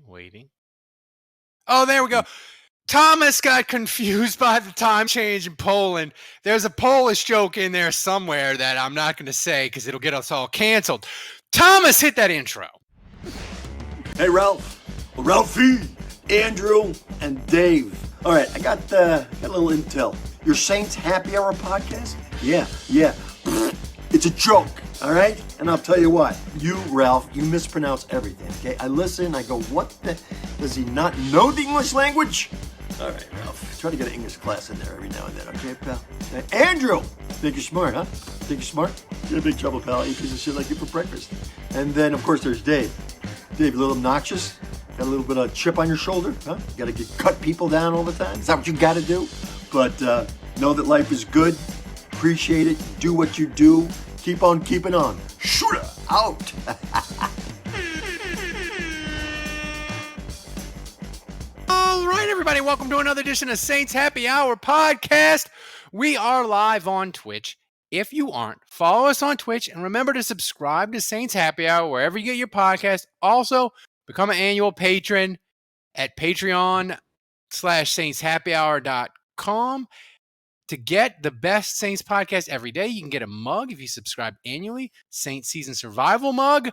Waiting. Oh, there we go. Thomas got confused by the time change in Poland. There's a Polish joke in there somewhere that I'm not going to say because it'll get us all canceled. Thomas, hit that intro. Hey, Ralph. Ralphie, Andrew, and Dave. All right, I got a little intel. Your Saints Happy Hour podcast? Yeah. It's a joke, all right? And I'll tell you what, you, Ralph, you mispronounce everything, okay? I listen, I go, what the? Does he not know the English language? All right, Ralph, try to get an English class in there every now and then, okay, pal? Hey, Andrew! Think you're smart, huh? Think you're smart? You're in big trouble, pal. I eat a piece of shit like you for breakfast. And then, of course, there's Dave. Dave, a little obnoxious? Got a little bit of chip on your shoulder, huh? You gotta cut people down all the time? Is that what you gotta do? But know that life is good. Appreciate it. Do what you do. Keep on keeping on. Shooter out. All right, everybody. Welcome to another edition of Saints Happy Hour podcast. We are live on Twitch. If you aren't, follow us on Twitch and remember to subscribe to Saints Happy Hour wherever you get your podcast. Also, become an annual patron at patreon.com/saintshappyhour.com. To get the best Saints podcast every day, you can get a mug if you subscribe annually. Saints Season Survival mug.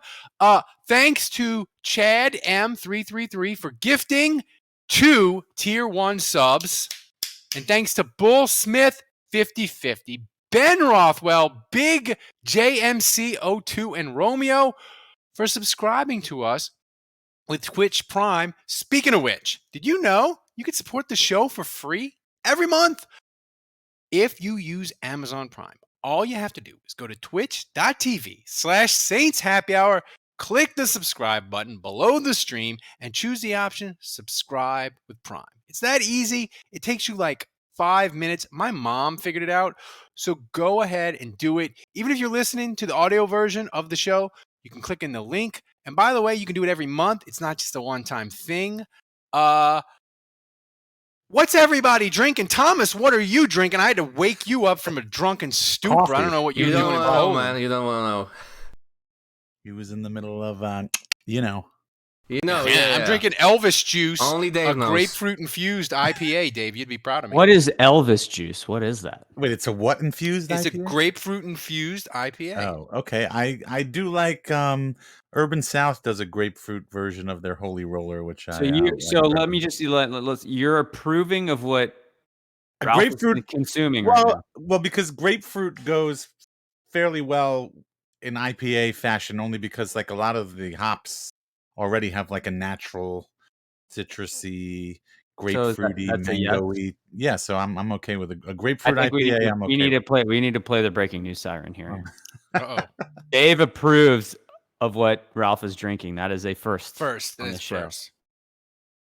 Thanks to Chad M333 for gifting 2 Tier 1 subs. And thanks to Bull Smith 5050, Ben Rothwell, Big JMC02, and Romeo for subscribing to us with Twitch Prime. Speaking of which, did you know you can support the show for free every month? If you use Amazon Prime, all you have to do is go to twitch.tv/Saints Happy Hour, click the subscribe button below the stream, and choose the option subscribe with Prime. It's that easy. It takes you like 5 minutes. My mom figured it out. So go ahead and do it. Even if you're listening to the audio version of the show, you can click in the link. And by the way, you can do it every month. It's not just a one-time thing. What's everybody drinking? Thomas, what are you drinking? I had to wake you up from a drunken stupor. Coffee. I don't know what you're You doing. don't want to know, man. You don't want to know. He was in the middle of, Yeah, yeah. I'm drinking Elvis juice. Only Dave knows. Grapefruit-infused IPA, Dave. You'd be proud of me. What is Elvis juice? What is that? Wait, it's a what infused It's IPA? a grapefruit-infused IPA. Oh, okay. I do like Urban South does a grapefruit version of their Holy Roller, which Let me just let's. You're approving of what Ralph grapefruit is consuming right now. Well, because grapefruit goes fairly well in IPA fashion, only because like a lot of the hops already have like a natural citrusy, grapefruity, mango-y. Yeah, so I'm okay with a grapefruit IPA. I'm okay. We need to play the breaking news siren here. Uh-oh. Dave approves of what Ralph is drinking. That is a first. First. on It the is show. first.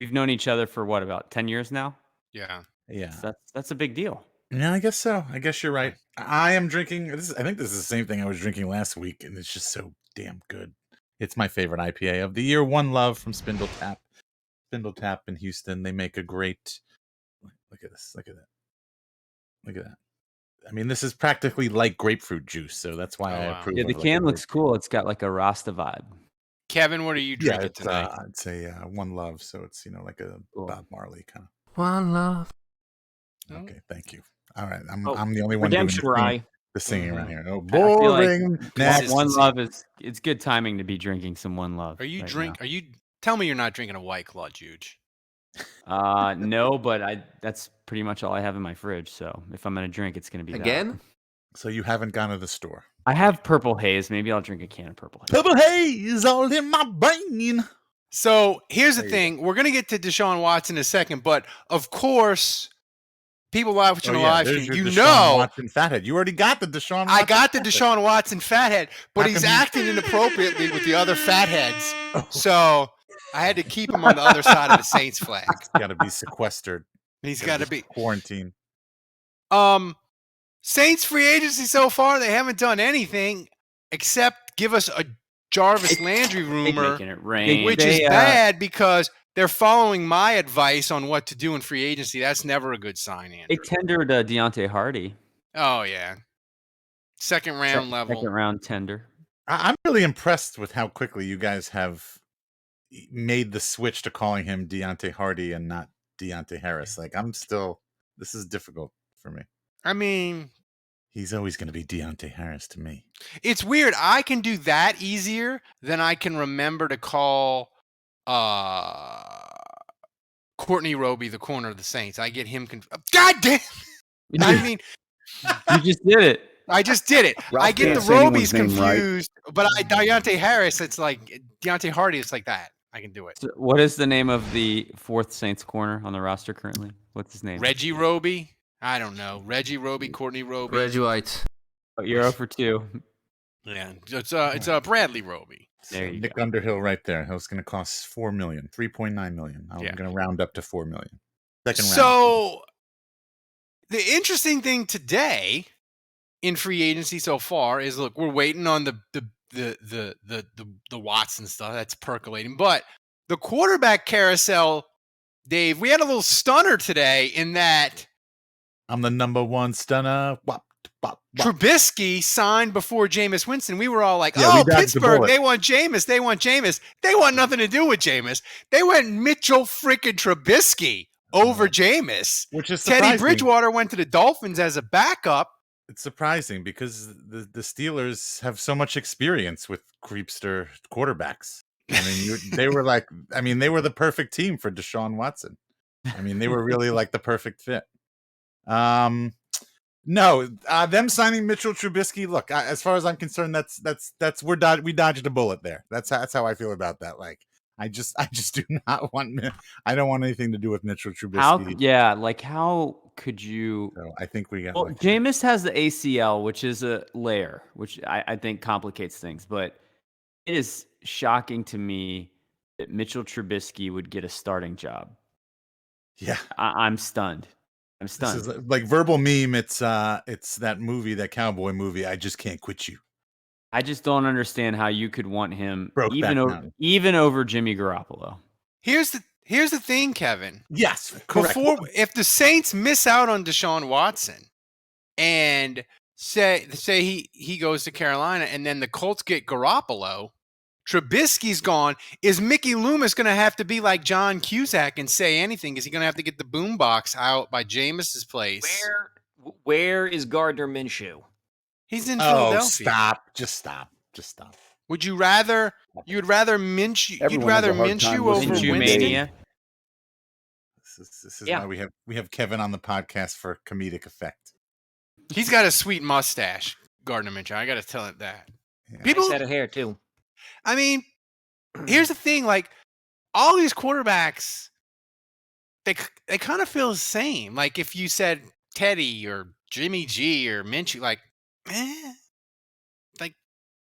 We've known each other for what, about 10 years now? Yeah. Yeah. So that's a big deal. Yeah, I guess so. I guess you're right. I am drinking. I think this is the same thing I was drinking last week, and it's just so damn good. It's my favorite IPA of the year. One Love from Spindle Tap. Spindle Tap in Houston. They make a great. Look at this. Look at that. Look at that. I mean, this is practically like grapefruit juice, so that's why I approve. Yeah, the can looks cool. It's got like a Rasta vibe. Kevin, what are you drinking tonight? It's a One Love, so it's like a Bob Marley kind of. One love. Okay, thank you. All right, I'm the only one Redemption doing the singing around here. Oh, I feel boring. like One Love it's good timing to be drinking some One Love. Are you tell me you're not drinking a White Claw, Juge. No, but that's pretty much all I have in my fridge. So if I'm gonna drink, it's gonna be Again? that. So you haven't gone to the store. I have Purple Haze. Maybe I'll drink a can of Purple Haze. Purple haze all in my brain. So here's the thing. We're going to get to Deshaun Watson in a second, but of course, people watching the live stream, Deshaun Watson fathead. You already got the Deshaun Watson. I got the Deshaun Watson fathead, but he's acting inappropriately with the other fatheads. So I had to keep him on the other side of the Saints flag. He's got to be sequestered. He's got to be quarantined. Saints free agency so far, they haven't done anything except give us a Jarvis Landry rumor, Making it rain. which is bad because they're following my advice on what to do in free agency. That's never a good sign, Andrew. They tendered Deontay Hardy. Oh, yeah. Second round level. Second round tender. I'm really impressed with how quickly you guys have made the switch to calling him Deontay Hardy and not Deontay Harris. Like this is difficult for me. I mean, He's always going to be Deontay Harris to me. it's weird. I can do that easier than I can remember to call Courtney Roby the corner of the Saints. I get him God damn. I mean, You just did it. I just did it. Ralph I get can't the say anyone's Robies name right. confused, but Deontay Harris, it's like Deontay Hardy, it's like that. I can do it. So what is the name of the fourth Saints corner on the roster currently? What's his name? Reggie Roby? I don't know. Reggie Roby, Courtney Roby. Reggie White. Oh, you're 0 for 2. Yeah, it's Bradley Roby. There you Nick go. Underhill right there. That was going to cost $4 million, $3.9 million. I'm Yeah. going to round up to $4 million. Second round. So the interesting thing today in free agency so far is, look, we're waiting on the Watson stuff that's percolating, but the quarterback carousel, Dave, we had a little stunner today in that I'm the number one stunner. Wop, wop, wop. Trubisky signed before Jameis Winston. We were all like, Yeah, we oh, dodged the Pittsburgh, bullet. they want Jameis. They want Jameis. They want nothing to do with Jameis. They went Mitchell freaking Trubisky over Jameis. Which is Teddy surprising. Bridgewater went to the Dolphins as a backup. It's surprising because the Steelers have so much experience with creepster quarterbacks. I mean, they were the perfect team for Deshaun Watson. I mean, they were really like the perfect fit. No, them signing Mitchell Trubisky. Look, as far as I'm concerned, we dodged a bullet there. That's how I feel about that. Like, I just do not want. I don't want anything to do with Mitchell Trubisky. How could you? So I think we got. Well, Jameis has the ACL, which is a layer, which I think complicates things. But it is shocking to me that Mitchell Trubisky would get a starting job. Yeah, I'm stunned. I'm stunned. This is like verbal meme. It's that movie, that cowboy movie. I just can't quit you. I just don't understand how you could want him Brokeback even over Jimmy Garoppolo. Here's the thing, Kevin. Yes, correct. If the Saints miss out on Deshaun Watson and say he goes to Carolina and then the Colts get Garoppolo, Trubisky's gone, is Mickey Loomis going to have to be like John Cusack and say anything? Is he going to have to get the boombox out by Jameis's place? Where is Gardner Minshew? He's in Philadelphia. Just stop. Would you rather? You'd rather Minshew? Everyone You'd rather has a hard time Minshew over listening to Minshew Winston? mania. This is Yeah. why we have Kevin on the podcast for comedic effect. He's got a sweet mustache, Gardner Minshew. I got to tell it that. Yeah. People, Nice head of hair too. I mean, here's the thing: like all these quarterbacks, they kind of feel the same. Like if you said Teddy or Jimmy G or Minshew, like, like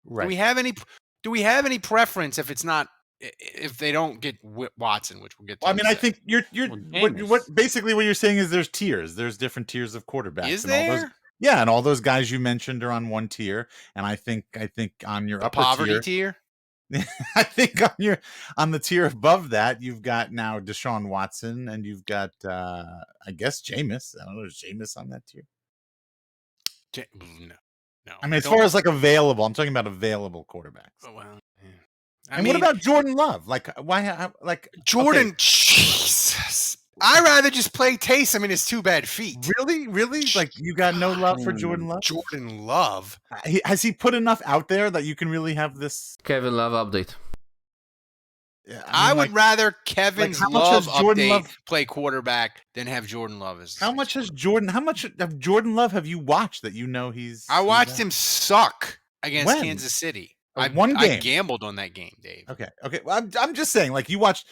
Right. do we have any preference if it's not if they don't get Watson, which we'll get to? Well, I mean, I think you're Jameis. what basically what you're saying is there's tiers. There's different tiers of quarterbacks. Is and all those, there yeah, and all those guys you mentioned are on one tier, and I think on your the upper poverty tier? I think on the tier above that, you've got now Deshaun Watson, and you've got I guess Jameis. I don't know, is Jameis on that tier? No. I mean, as far as like available, I'm talking about available quarterbacks. Oh, well, yeah. And what about Jordan Love? Like, why? Like Jordan? okay, Jesus, I'd rather just play Taysom in his two bad feet. really? Like, you got no love for Jordan Love? Jordan Love. Has he put enough out there that you can really have this? Kevin Love update. Yeah, I would like, rather Kevin's how much Love has Jordan update Love- play quarterback than have Jordan Love as. How much of Jordan Love have you watched that you know he's? I watched he's him suck against When? Kansas City. One I game. gambled on that game, Dave. Okay. Well, I'm just saying, like, you watched.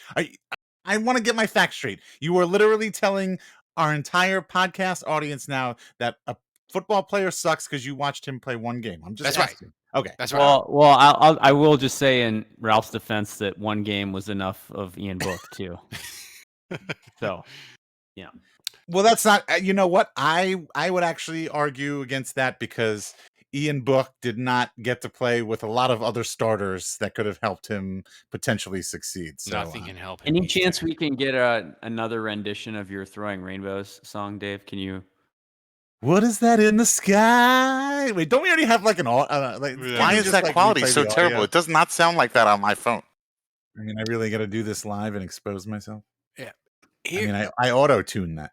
I want to get my facts straight. You are literally telling our entire podcast audience now that a football player sucks because you watched him play one game. I'm just That's right. asking. Okay. That's right. Well, I will just say in Ralph's defense that one game was enough of Ian Book too. So, yeah. Well, that's not. You know what? I would actually argue against that because Ian Book did not get to play with a lot of other starters that could have helped him potentially succeed. So, Nothing can help him. Any He's chance there. we can get another rendition of your Throwing Rainbows song, Dave? Can you? what is that in the sky? Wait, don't we already have like an like? Yeah. Why can we is just, that like, quality replay so the terrible? audio? It does not sound like that on my phone. I mean, I really got to do this live and expose myself. Yeah. I mean, I auto-tune that.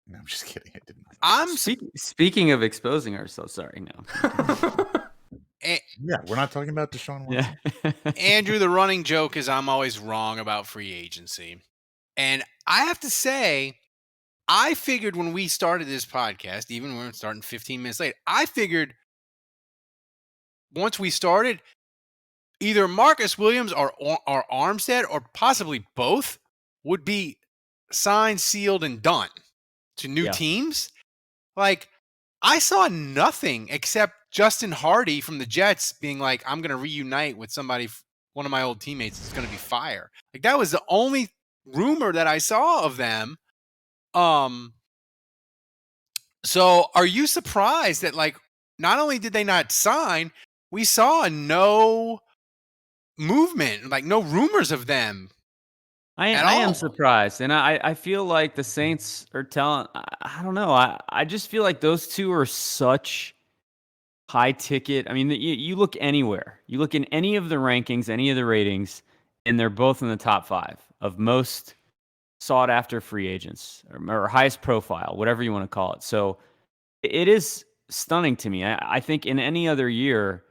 No, I'm just kidding. I didn't. Speaking of exposing ourselves, sorry, no. Yeah, we're not talking about Deshaun Watson. Yeah. Andrew, the running joke is I'm always wrong about free agency. And I have to say, I figured when we started this podcast, even when we're starting 15 minutes late, I figured once we started, either Marcus Williams or Armstead or possibly both would be signed, sealed, and done to new teams. Like, I saw nothing except Justin Hardy from the Jets being like, I'm going to reunite with somebody, one of my old teammates is going to be fire. Like, that was the only rumor that I saw of them. So are you surprised that, like, not only did they not sign, we saw no movement, like no rumors of them. I am surprised, and I feel like the Saints are telling. I don't know. I just feel like those two are such high ticket. I mean, you look anywhere, you look in any of the rankings, any of the ratings, and they're both in the top 5 of most sought after free agents or highest profile, whatever you want to call it. So it is stunning to me. I think in any other year,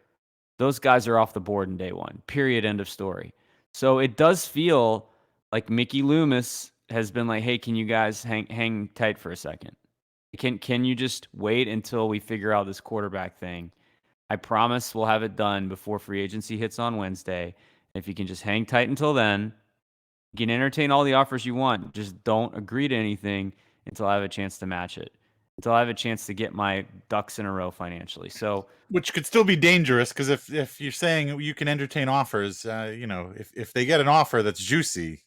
those guys are off the board in day one. Period. End of story. So it does feel like Mickey Loomis has been like, hey, can you guys hang tight for a second? Can you just wait until we figure out this quarterback thing? I promise we'll have it done before free agency hits on Wednesday. If you can just hang tight until then, you can entertain all the offers you want. Just don't agree to anything until I have a chance to match it, until I have a chance to get my ducks in a row financially. So, which could still be dangerous because if you're saying you can entertain offers, if they get an offer that's juicy,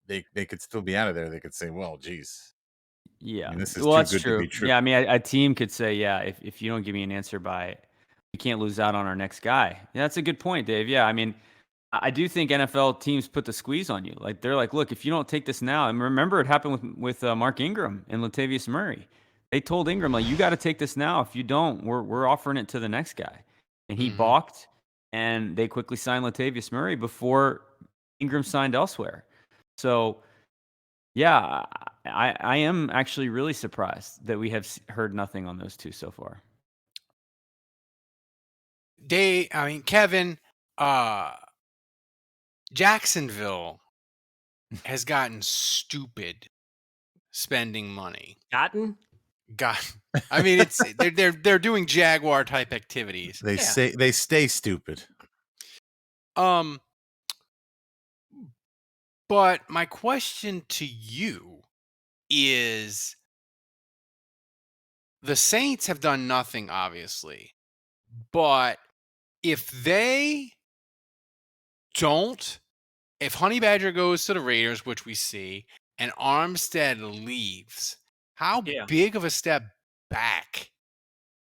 they could still be out of there. They could say, well, geez. Yeah, I mean, this is well, too that's good true. to be true. Yeah, I mean, a team could say, yeah, if you don't give me an answer by, we can't lose out on our next guy. Yeah, that's a good point, Dave. Yeah, I mean, I do think NFL teams put the squeeze on you. Like, they're like, look, if you don't take this now, and remember it happened with Mark Ingram and Latavius Murray. They told Ingram, like, you got to take this now. If you don't, we're offering it to the next guy. And he balked, and they quickly signed Latavius Murray before Ingram signed elsewhere. So, yeah, I am actually really surprised that we have heard nothing on those two so far. Kevin, Jacksonville has gotten stupid spending money. I mean, it's they're doing Jaguar type activities. They stay stupid. But my question to you is, the Saints have done nothing, obviously, but if Honey Badger goes to the Raiders, which we see, and Armstead leaves, how big of a step back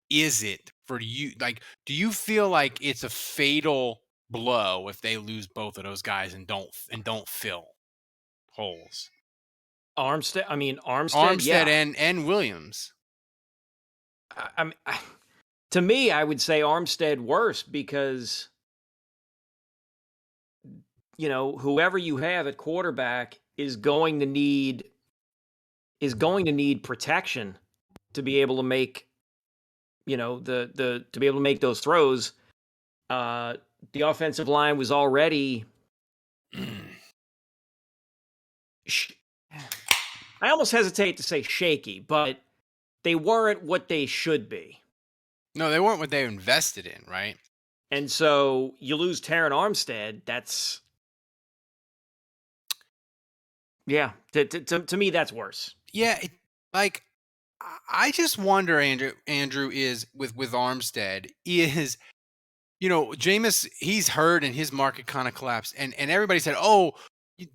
is it for you? Like, do you feel like it's a fatal blow if they lose both of those guys and don't fill holes? Armstead and Williams. To me, I would say Armstead worse because, whoever you have at quarterback is going to need protection to be able to make, to be able to make those throws. The offensive line was already. I almost hesitate to say shaky, but they weren't what they should be. No, they weren't what they invested in, right? And so you lose Terran Armstead. That's, to me, that's worse. Yeah, I just wonder, Andrew, is with Armstead is, Jameis, he's hurt and his market kind of collapsed, and everybody said, oh,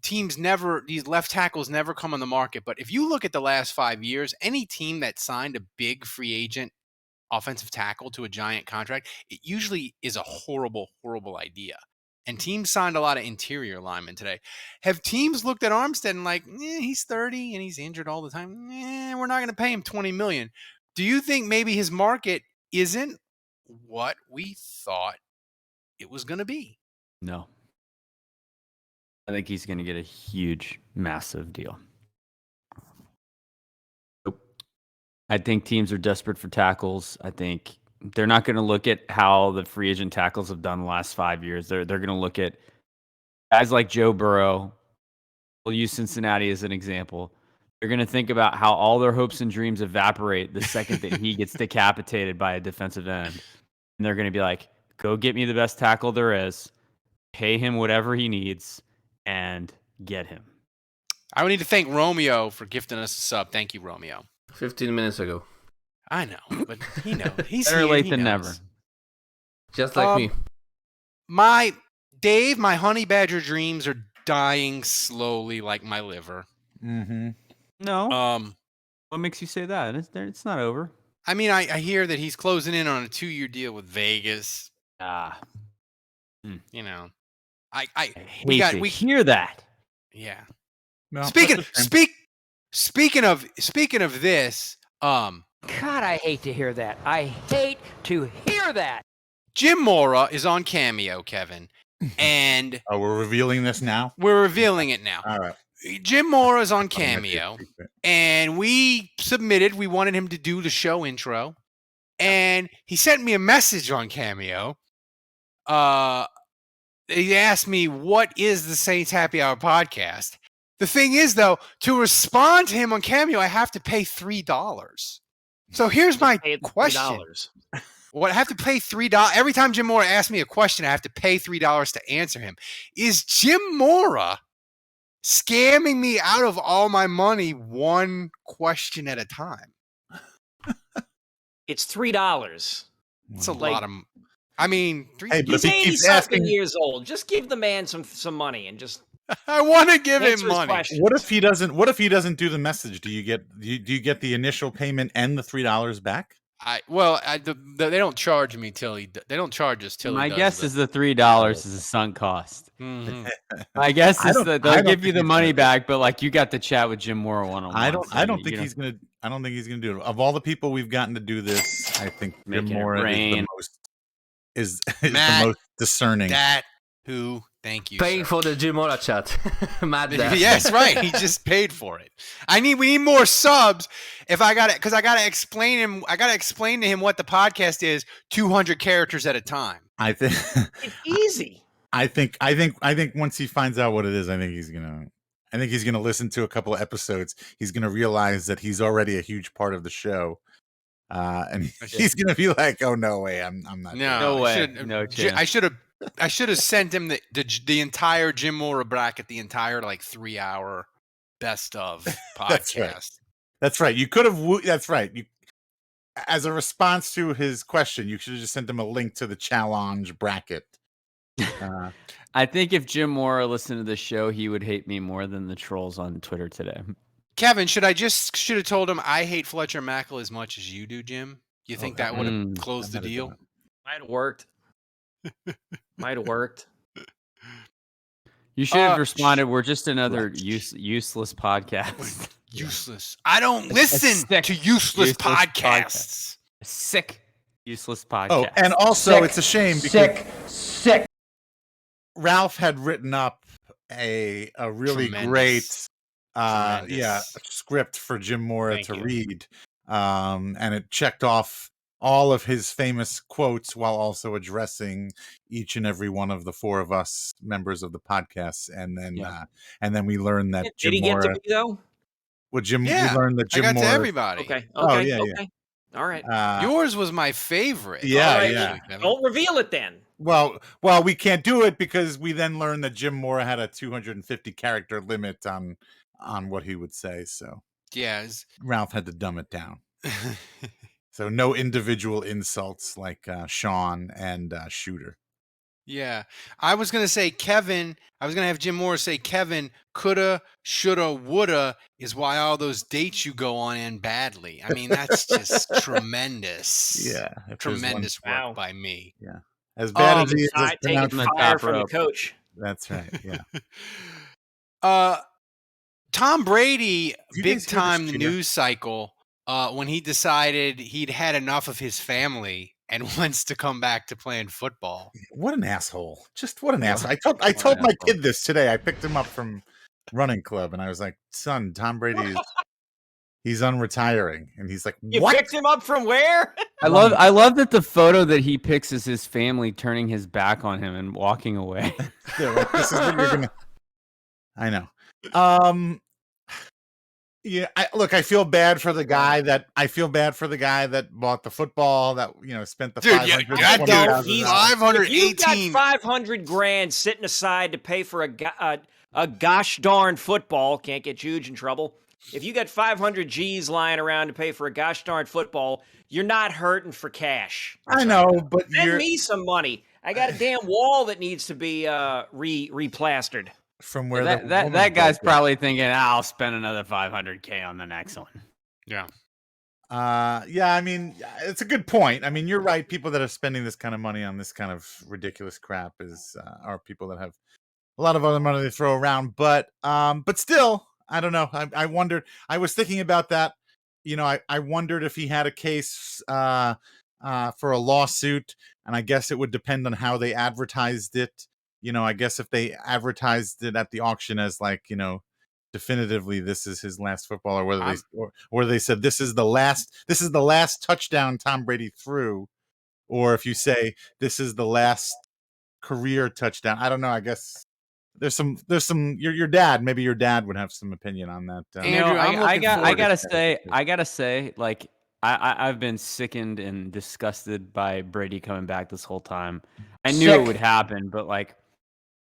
these left tackles never come on the market. But if you look at the last 5 years, any team that signed a big free agent offensive tackle to a giant contract, it usually is a horrible, horrible idea. And teams signed a lot of interior linemen today. Have teams looked at Armstead and like, he's 30 and he's injured all the time. We're not going to pay him $20 million. Do you think maybe his market isn't what we thought it was going to be? No. I think he's going to get a huge, massive deal. Nope. I think teams are desperate for tackles. I think they're not going to look at how the free agent tackles have done the last 5 years. They're going to look at guys like Joe Burrow. We'll use Cincinnati as an example. They're going to think about how all their hopes and dreams evaporate the second that he gets decapitated by a defensive end. And they're going to be like, go get me the best tackle there is, pay him whatever he needs, and get him. I would need to thank Romeo for gifting us a sub. Thank you, Romeo. 15 minutes ago. I know, but he knows. He's Better here, late he than knows. never. Just like me. My honey badger dreams are dying slowly like my liver. Mm-hmm. No. What makes you say that? It's not over. I mean, I hear that he's closing in on a 2-year deal with Vegas. You know, I hear that. Yeah. No, Speaking of this, God, I hate to hear that. I hate to hear that. Jim Mora is on Cameo, Kevin, and we're revealing this now. We're revealing it now. All right. Jim Mora is on Cameo, and we wanted him to do the show intro, and he sent me a message on Cameo. He asked me, what is the Saints Happy Hour podcast? The thing is, though, to respond to him on Cameo, I have to pay $3. So here's my question. What I have to pay $3 every time Jim Mora asks me a question. I have to pay $3 to answer him. Is Jim Mora scamming me out of all my money one question at a time? It's $3. It's a lot of. I mean, he's 80-something years old. Just give the man some money and just. I want to give him money. What if he doesn't do the message? Do you get the initial payment and the $3 back? They don't charge me they don't charge us till. My guess is the $3 is a sunk cost. Mm-hmm. My guess is that they'll give you the money back, but like you got to chat with Jim Moore one-on-one. I don't think he's gonna do it. Of all the people we've gotten to do this, I think Jim Moore is the most discerning. Thank you. Paying for the Jim Mora chat. Yes, right. He just paid for it. We need more subs. I gotta explain to him what the podcast is 200 characters at a time. I think it's easy. I think once he finds out what it is, I think he's gonna listen to a couple of episodes. He's gonna realize that he's already a huge part of the show. And he's gonna be like, "Oh no way, I'm not." No way, no chance. I should have sent him the entire Jim Mora bracket, the entire 3-hour best of podcast. That's right. You could have. That's right. You, as a response to his question, you should have just sent him a link to the challenge bracket. I think if Jim Mora listened to the show, he would hate me more than the trolls on Twitter today. Kevin, should have told him I hate Fletcher Mackel as much as you do, Jim? You think that would have closed the deal? Might have worked. You should have responded. We're just another useless podcast. Useless. I don't listen to useless podcasts. Sick, useless podcast. Oh, and also it's a shame because sick. Ralph had written up a really great script for Jim Mora to read, and it checked off all of his famous quotes while also addressing each and every one of the four of us members of the podcast. And then we learned that Did he get to me though? Well, we learned that Jim I got Mora. to everybody. Okay. All right. Yours was my favorite. Yeah. Don't reveal it then. Well, we can't do it because we then learned that Jim Mora had a 250 character limit on what he would say. So Ralph had to dumb it down. So no individual insults like Sean and Shooter. Yeah. I was going to say Kevin. I was going to have Jim Mora say Kevin coulda, shoulda, woulda is why all those dates you go on end badly. I mean, that's just tremendous. Yeah. Tremendous work by me. Yeah. As bad as he is, taking fire from the coach. That's right. Yeah. Tom Brady, big time news cycle. When he decided he'd had enough of his family and wants to come back to playing football. What an asshole! Just what an asshole! I told my kid this today. I picked him up from running club, and I was like, "Son, Tom Brady he's unretiring," and he's like, You "What?" picked him up from where? I love that the photo that he picks is his family turning his back on him and walking away. They're like, this is what you're gonna. I know. Yeah. I feel bad for the guy that bought the football. That spent the Dude, yeah, goddamn, If you 518. got 500 grand sitting aside to pay for a gosh darn football, can't get Juge in trouble. If you got 500 G's lying around to pay for a gosh darn football, you're not hurting for cash. I know, but Send me some money. I got a damn wall that needs to be replastered. From where that guy's probably thinking, I'll spend another $500K on the next one. Yeah. Yeah, I mean, it's a good point. I mean, you're right. People that are spending this kind of money on this kind of ridiculous crap are people that have a lot of other money to throw around. But still, I don't know. I wondered. I was thinking about that. I wondered if he had a case for a lawsuit, and I guess it would depend on how they advertised it. I guess if they advertised it at the auction as definitively this is his last football, or whether they said this is the last touchdown Tom Brady threw, or if you say this is the last career touchdown. I don't know. I guess there's some your dad, maybe your dad would have some opinion on that. Andrew, I gotta say, like I've been sickened and disgusted by Brady coming back this whole time. I knew it would happen, but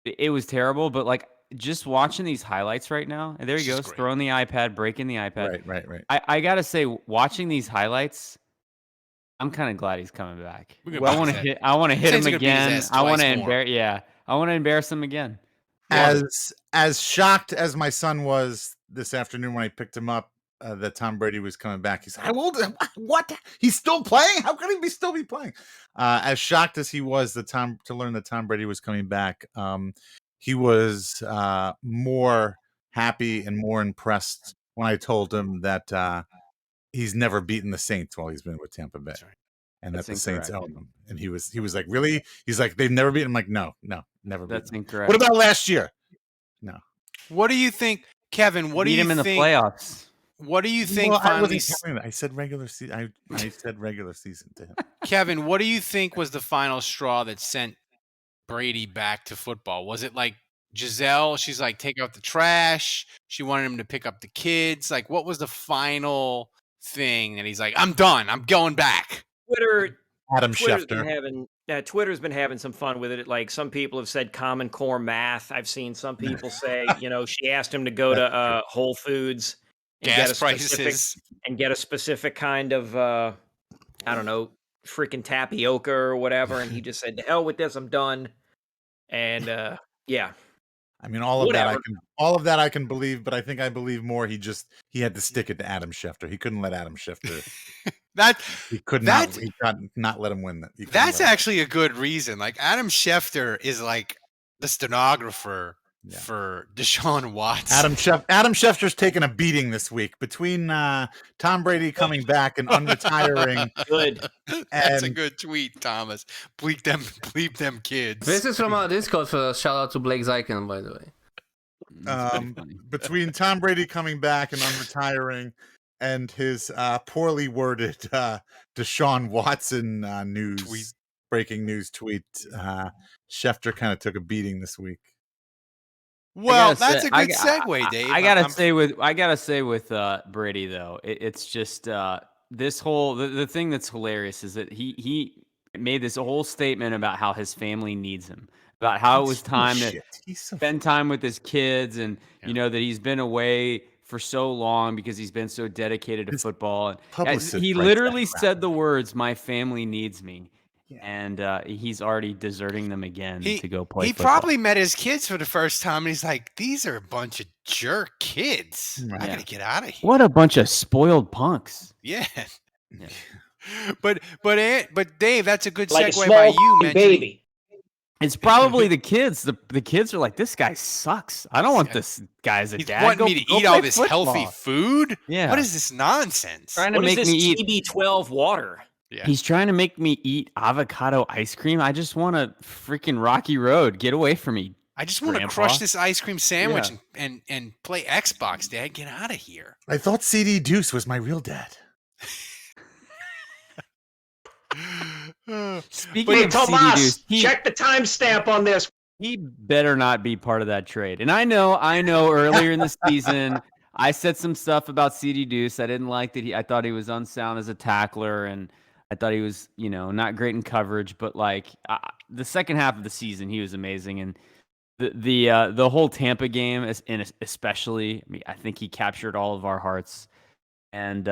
it was terrible. But just watching these highlights right now, and there he goes, throwing the iPad, breaking the iPad. Right. I gotta say, watching these highlights, I'm kind of glad he's coming back. I want to hit him again. I want to embarrass him again. As shocked as my son was this afternoon when I picked him up that Tom Brady was coming back, he said, "What? He's still playing? How could he still be playing?" As shocked as he was to learn that Tom Brady was coming back, he was more happy and more impressed when I told him that he's never beaten the Saints while he's been with Tampa Bay, and that the Saints own them. And he was like, "Really?" He's like, "They've never beaten." I'm like, "No, never." That's incorrect. What about last year? No. What do you think, Kevin? What do you beat him in the playoffs? What do you think? Well, finally, I said regular season. I said regular season to him. Kevin, what do you think was the final straw that sent Brady back to football? Was it like Giselle? She's like, take out the trash. She wanted him to pick up the kids. Like, what was the final thing that he's like, I'm done. I'm going back. Twitter's been having some fun with it. Like, some people have said Common Core math. I've seen some people say, she asked him to go to Whole Foods and gas prices and get a specific kind of I don't know, freaking tapioca or whatever, and he just said, to hell with this, I'm done. And yeah. I mean, all of that I can believe, but I think I believe more he had to stick it to Adam Schefter. He couldn't let Adam Schefter he could not let him win that. That's actually a good reason. Like, Adam Schefter is like the stenographer for Deshaun Watson. Adam Schefter's taken a beating this week between Tom Brady coming back and unretiring. Good. That's a good tweet, Thomas. Bleep them kids. This is from our Discord, so shout out to Blake Zykan, by the way. Between Tom Brady coming back and unretiring and his poorly worded Deshaun Watson breaking news tweet, Schefter kind of took a beating this week. Well, that's a good segue, Dave. I gotta say with Brady though, it's just this whole the thing that's hilarious is that he made this whole statement about how his family needs him, about how it was time to spend time with his kids, and that he's been away for so long because he's been so dedicated to football. And he literally said the words, "My family needs me." Yeah. And he's already deserting them again to go play football. Probably met his kids for the first time, and he's like, these are a bunch of jerk kids. I got to get out of here. What a bunch of spoiled punks. Yeah. But Dave, that's a good segue by you mentioning. Baby. It's probably the kids. The kids are like, this guy sucks. I don't want this guy as a dad. Want me to eat all this healthy food? Yeah. What is this nonsense? Trying to make me eat TB12 water. Yeah. He's trying to make me eat avocado ice cream. I just want a freaking rocky road. Get away from me. I just want to Grandpa. crush this ice cream sandwich Yeah. and play Xbox, Dad. Get out of here. I thought CD Deuce was my real dad. Speaking Hey, of CD Tomas, Deuce, check the timestamp on this. he better not be part of that trade. And I know earlier in the season, I said some stuff about CD Deuce. I didn't like that I thought he was unsound as a tackler, and I thought he was, not great in coverage. But like the second half of the season, he was amazing. And the whole Tampa game, especially, I mean, I think he captured all of our hearts. And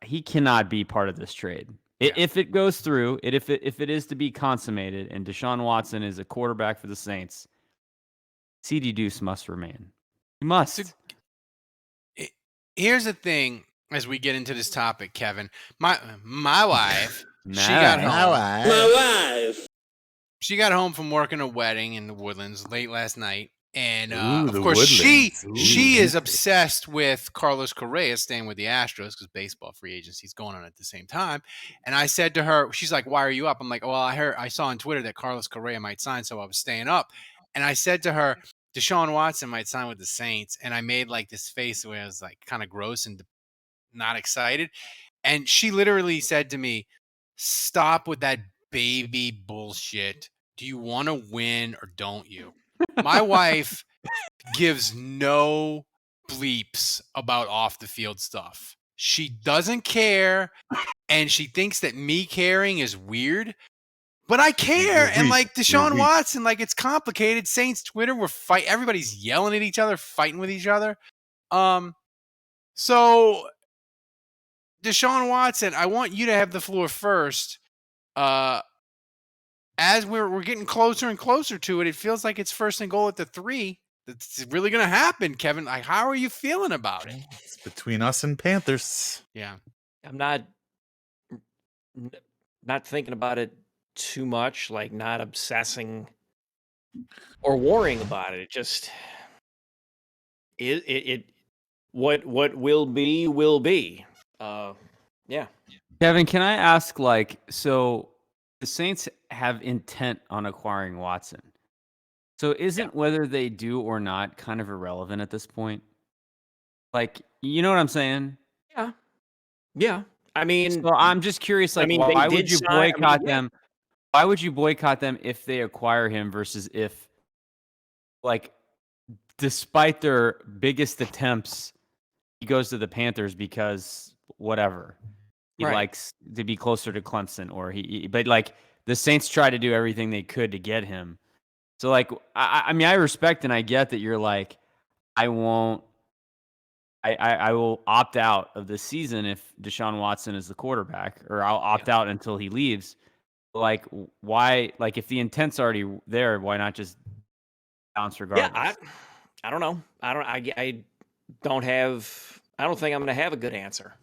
he cannot be part of this trade. If it goes through, if it is to be consummated, and Deshaun Watson is a quarterback for the Saints, CD Deuce must remain. He must. Here's the thing: as we get into this topic, Kevin, my wife, she got home. She got home from working a wedding in the Woodlands late last night. And of course, she is obsessed with Carlos Correa staying with the Astros because baseball free agency is going on at the same time. And I said to her, she's like, "Why are you up?" I'm like, "Well, I saw on Twitter that Carlos Correa might sign, so I was staying up." And I said to her, "Deshaun Watson might sign with the Saints," and I made like this face where I was like kind of gross and not excited. And she literally said to me, "Stop with that baby bullshit. Do you want to win or don't you?" My wife gives no bleeps about off the field stuff. She doesn't care, and she thinks that me caring is weird. But I care, and like Deshaun Watson, like it's complicated. Saints Twitter, everybody's yelling at each other, fighting with each other. So Deshaun Watson, I want you to have the floor first. As we're getting closer and closer to it, it feels like it's first and goal at the 3. It's really going to happen, Kevin. Like, how are you feeling about it? It's between us and Panthers. Yeah. I'm not thinking about it too much, like not obsessing or worrying about it. It just what will be will be. Yeah. Kevin, can I ask, like, so the Saints have intent on acquiring Watson. So isn't whether they do or not kind of irrelevant at this point? Like, you know what I'm saying? Yeah. Yeah. I mean, So I'm just curious, like, they why did would you sign- boycott them? Why would you boycott them if they acquire him versus if, like, despite their biggest attempts, he goes to the Panthers because whatever. He likes to be closer to Clemson, but like the Saints try to do everything they could to get him. So like, I mean, I respect and I get that you're like, I will opt out of this season if Deshaun Watson is the quarterback, or I'll opt out until he leaves. Like, why? Like, if the intent's already there, why not just bounce regardless? Yeah, I don't know. I don't think I'm going to have a good answer.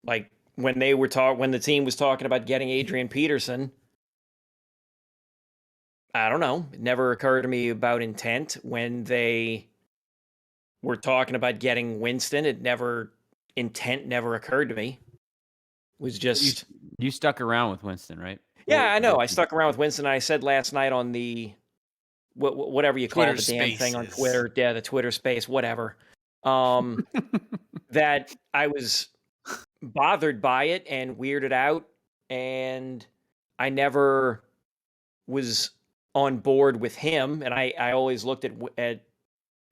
Like when the team was talking about getting Adrian Peterson, I don't know. It never occurred to me about intent. When they were talking about getting Winston, intent never occurred to me. It was just you stuck around with Winston, right? Yeah, I know. I stuck around with Winston. I said last night on the whatever you call Twitter the damn thing on Spaces. Twitter, the Twitter space, whatever. That I was bothered by it and weirded out, and I never was on board with him. And I always looked at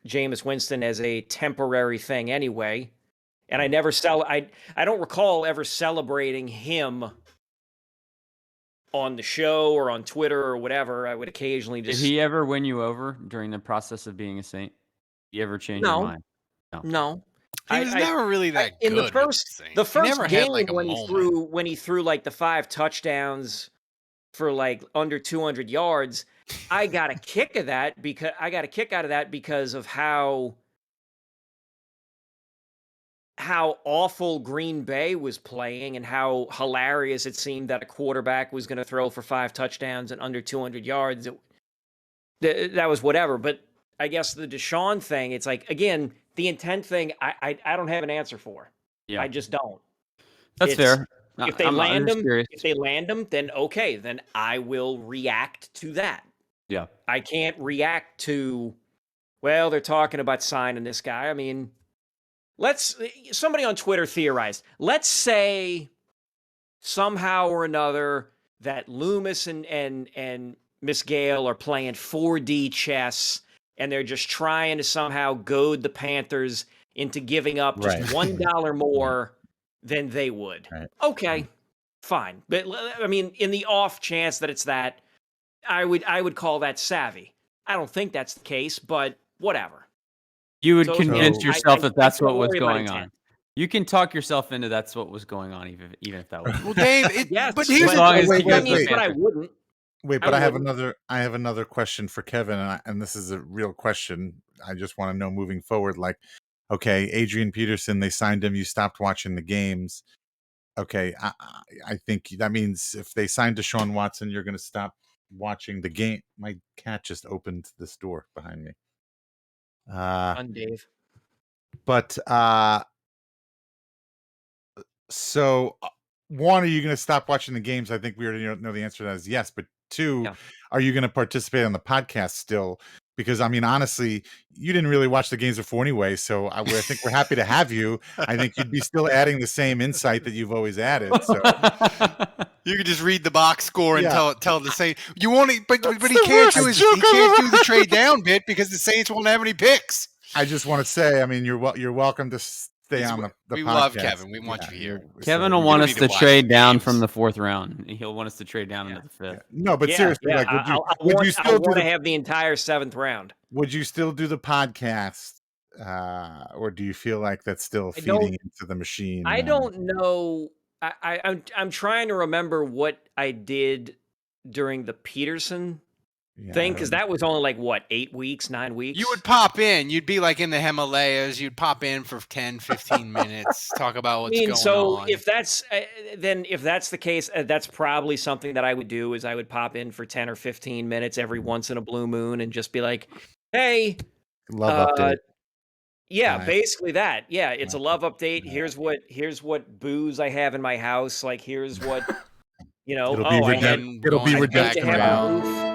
Jameis Winston as a temporary thing anyway. And I never I don't recall ever celebrating him on the show or on Twitter or whatever. I would occasionally just. Did he ever win you over during the process of being a Saint? Did you ever change your mind? No. He was never really that good. In the first game like when he threw like the 5 touchdowns for like under 200 yards, I got a kick out of that because of how awful Green Bay was playing and how hilarious it seemed that a quarterback was going to throw for 5 touchdowns and under 200 yards. That was whatever. But I guess the Deshaun thing, it's like, again, the intent thing, I don't have an answer for. Yeah. I just don't. That's fair. If they I'm land just them, curious. then okay, then I will react to that. Yeah. I can't react to, well, they're talking about signing this guy. I mean, somebody on Twitter theorized. Let's say somehow or another that Loomis and Miss Gale are playing 4D chess and they're just trying to somehow goad the Panthers into giving up just Right. $1 more than they would. Right. Okay, fine. But I mean, in the off chance that it's that, I would call that savvy. I don't think that's the case, but whatever. You would So- convince So- yourself that that's I what don't was worry about going on. intent. You can talk yourself into that's what was going on, even if that was. Well, Dave, Yes, but here's As long as wait, he goes wait, to the wait. but I Panthers. wouldn't. Wait, I but I have wouldn't. another question for Kevin, and this is a real question. I just want to know moving forward. Like, okay, Adrian Peterson, they signed him. You stopped watching the games. Okay, I think that means if they signed Deshaun Watson, you're going to stop watching the game. My cat just opened this door behind me. Fun, Dave. But so one, are you going to stop watching the games? I think we already know the answer to that is yes. But two, Yeah. are you going to participate on the podcast still? Because I mean, honestly, you didn't really watch the games before anyway. So I think we're happy to have you. I think you'd be still adding the same insight that you've always added. So you could just read the box score and Yeah. tell the Saints. You won't, but That's he the can't do worst his, he joke I've can't ever do the trade down bit because the Saints won't have any picks. I just want to say, I mean, you're welcome to stay He's- on the we podcast. love Kevin. We want you here. Kevin so will you- want don't us need to to watch trade the down games. from the 4th round. He'll want us to trade down into the 5th. No, but seriously, like, would you I would you still do want to the have the entire 7th round. would you still do the podcast, or do you feel like that's still I don't- feeding into the machine? I don't know. I'm trying to remember what I did during the Peterson Yeah, thing I because don't- that was only like what 8 weeks, 9 weeks. You would pop in. You'd be like in the Himalayas. You'd pop in for 10, 15 minutes, talk about what's going on. If that's then if that's the case, that's probably something that I would do is I would pop in for 10 or 15 minutes every once in a blue moon and just be like, "Hey, love update. yeah, Nice. basically that. Yeah, it's a Nice. love update. Yeah. Here's what booze I have in my house. Like here's what It'll be I had redemption. It'll be going paid back to redemption. have around. the roof.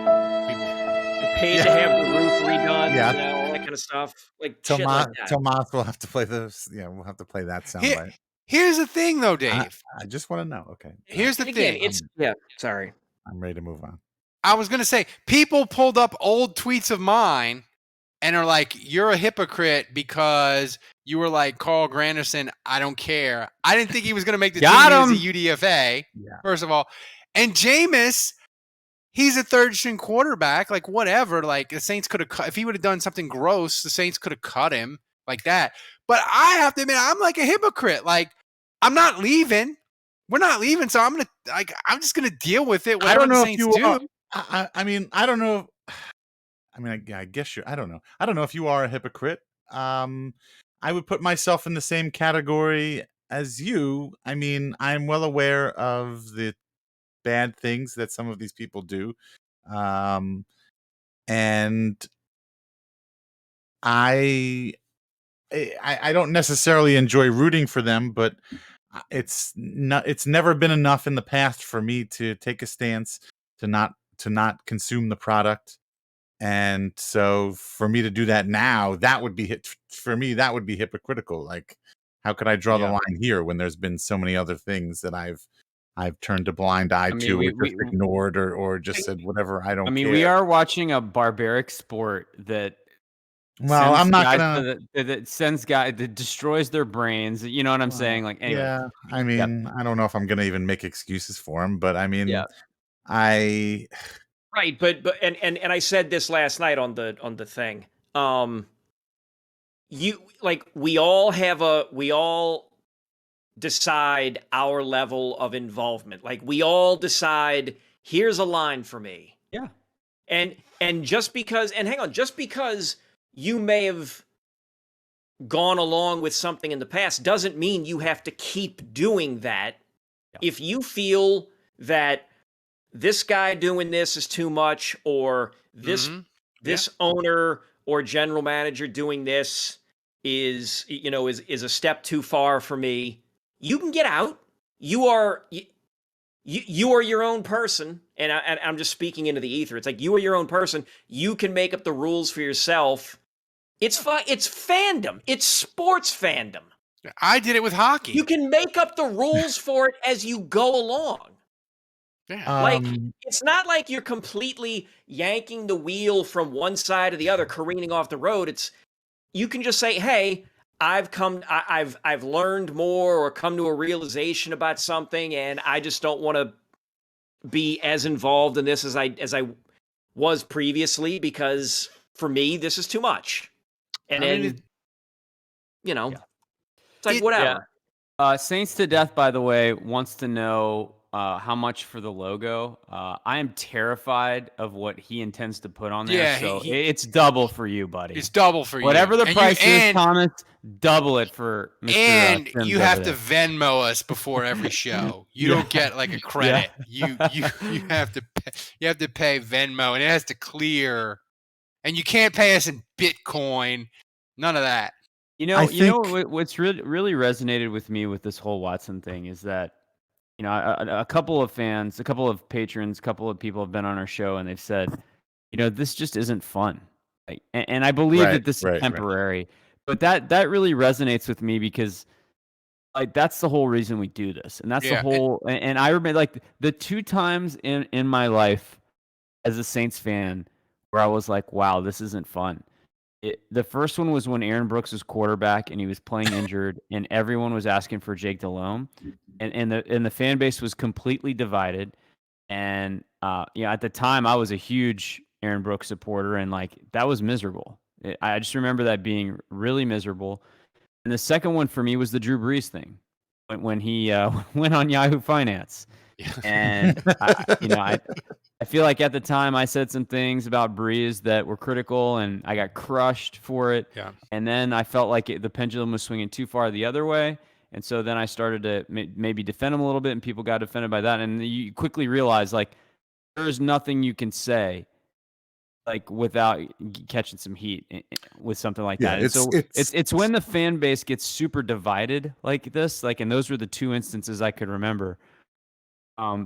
I paid to have the roof redone. Yeah. All that kind of stuff. Like shit like that. Tomas will have to play this. Yeah, we'll have to play that soundbite. Here's the thing, though, Dave. I just want to know. Okay, Here's the And again, thing. sorry. I'm ready to move on. I was going to say, people pulled up old tweets of mine and are like, you're a hypocrite because you were like, Carl Granderson, I don't care. I didn't think he was going to make the Got team. him. He was a UDFA, Yeah. first of all. And Jameis, he's a third-string quarterback. Like, whatever. Like, the Saints could have cut. If he would have done something gross, the Saints could have cut him like that. But I have to admit, I'm like a hypocrite. Like, I'm not leaving. We're not leaving, so I'm just gonna deal with it. I don't know the if Saints you are. do. I mean, I don't know. I mean, I guess you're. I don't know. I don't know if you are a hypocrite. I would put myself in the same category as you. I mean, I'm well aware of the bad things that some of these people do, and I don't necessarily enjoy rooting for them, but it's never been enough in the past for me to take a stance to not consume the product. And so for me to do that now, that would be that would be hypocritical. Like, how could I draw the line here when there's been so many other things that I've turned a blind eye to, or just ignored, or just said whatever. I don't. I mean, care. we are watching a barbaric sport that. Well, I'm not gonna. That sends guys that destroys their brains. You know what I'm saying? Like, anyway. Yeah, I mean, I don't know if I'm gonna even make excuses for him, but I mean, Right, but and I said this last night on the thing. We all decide our level of involvement. Like we all decide here's a line for me. Yeah. And just because you may have gone along with something in the past doesn't mean you have to keep doing that. Yeah. If you feel that this guy doing this is too much, or this owner or general manager doing this is a step too far for me, you can get out. you are you are your own person, and I'm just speaking into the ether. It's like you are your own person. You can make up the rules for yourself. It's fandom. It's sports fandom. I did it with hockey. You can make up the rules for it as you go along. Yeah. Like, it's not like you're completely yanking the wheel from one side to the other, careening off the road. It's you can just say, "Hey, I've learned more or come to a realization about something, and I just don't want to be as involved in this as I was previously because for me this is too much." And then it's like whatever. Saints to Death, by the way, wants to know how much for the logo. I am terrified of what he intends to put on there. Yeah, so it's double for you, buddy. It's double for you. Whatever the price is, Thomas, double it for Mr. And Sims you have to Venmo us before every show. You don't get like a credit. You have to pay Venmo, and it has to clear. And you can't pay us in Bitcoin. None of that. What's really resonated with me with this whole Watson thing is that, a couple of fans, a couple of patrons, a couple of people have been on our show and they've said, this just isn't fun. Like, and I believe that this is temporary, but that really resonates with me because like that's the whole reason we do this. And that's the whole, and I remember like the 2 times in my life as a Saints fan where I was like, wow, this isn't fun. The first one was when Aaron Brooks was quarterback and he was playing injured, and everyone was asking for Jake Delhomme, and the fan base was completely divided. And at the time I was a huge Aaron Brooks supporter, and like that was miserable. I just remember that being really miserable. And the second one for me was the Drew Brees thing when he went on Yahoo Finance, and I feel like at the time I said some things about Breeze that were critical, and I got crushed for it. Yeah. And then I felt like the pendulum was swinging too far the other way. And so then I started to maybe defend him a little bit, and people got offended by that. And you quickly realize, like, there's nothing you can say, like, without catching some heat with something like that. And it's when the fan base gets super divided like this, like, and those were the 2 instances I could remember.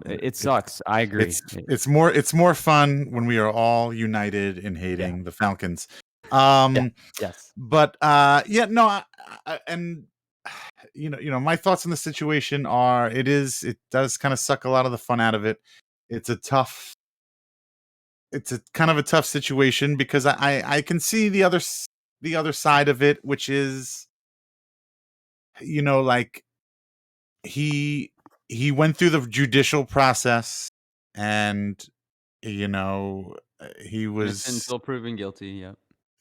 It sucks. I agree. It's more fun when we are all united in hating the Falcons. Yes. But my thoughts on the situation are it does kind of suck a lot of the fun out of it. It's a kind of a tough situation because I can see the other side of it, which is like he went through the judicial process, and he was until proven guilty. Yeah.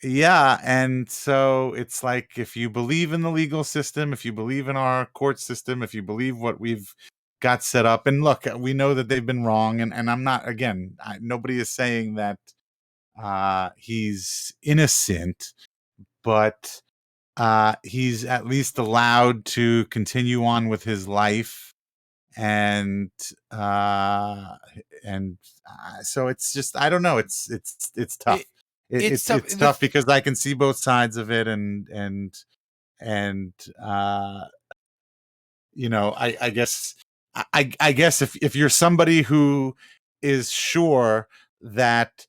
Yeah, and so it's like if you believe in the legal system, if you believe in our court system, if you believe what we've got set up, and look, we know that they've been wrong, and I'm not nobody is saying that he's innocent, but he's at least allowed to continue on with his life. And so it's just I don't know. It's tough. It's tough because I can see both sides of it, and I guess if you're somebody who is sure that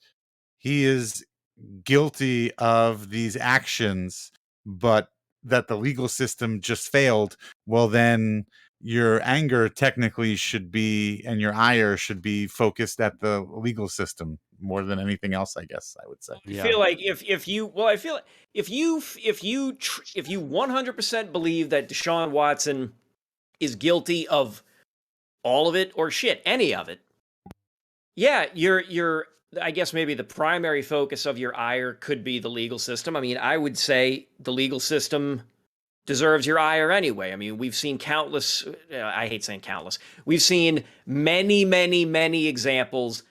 he is guilty of these actions, but that the legal system just failed, well then your anger technically should be, and your ire should be focused at the legal system more than anything else, I guess I would say. I feel like if you 100% believe that Deshaun Watson is guilty of all of it or any of it, you're I guess maybe the primary focus of your ire could be the legal system. I mean, I would say the legal system deserves your ire anyway. I mean, we've seen countless, I hate saying countless, we've seen many, many, many examples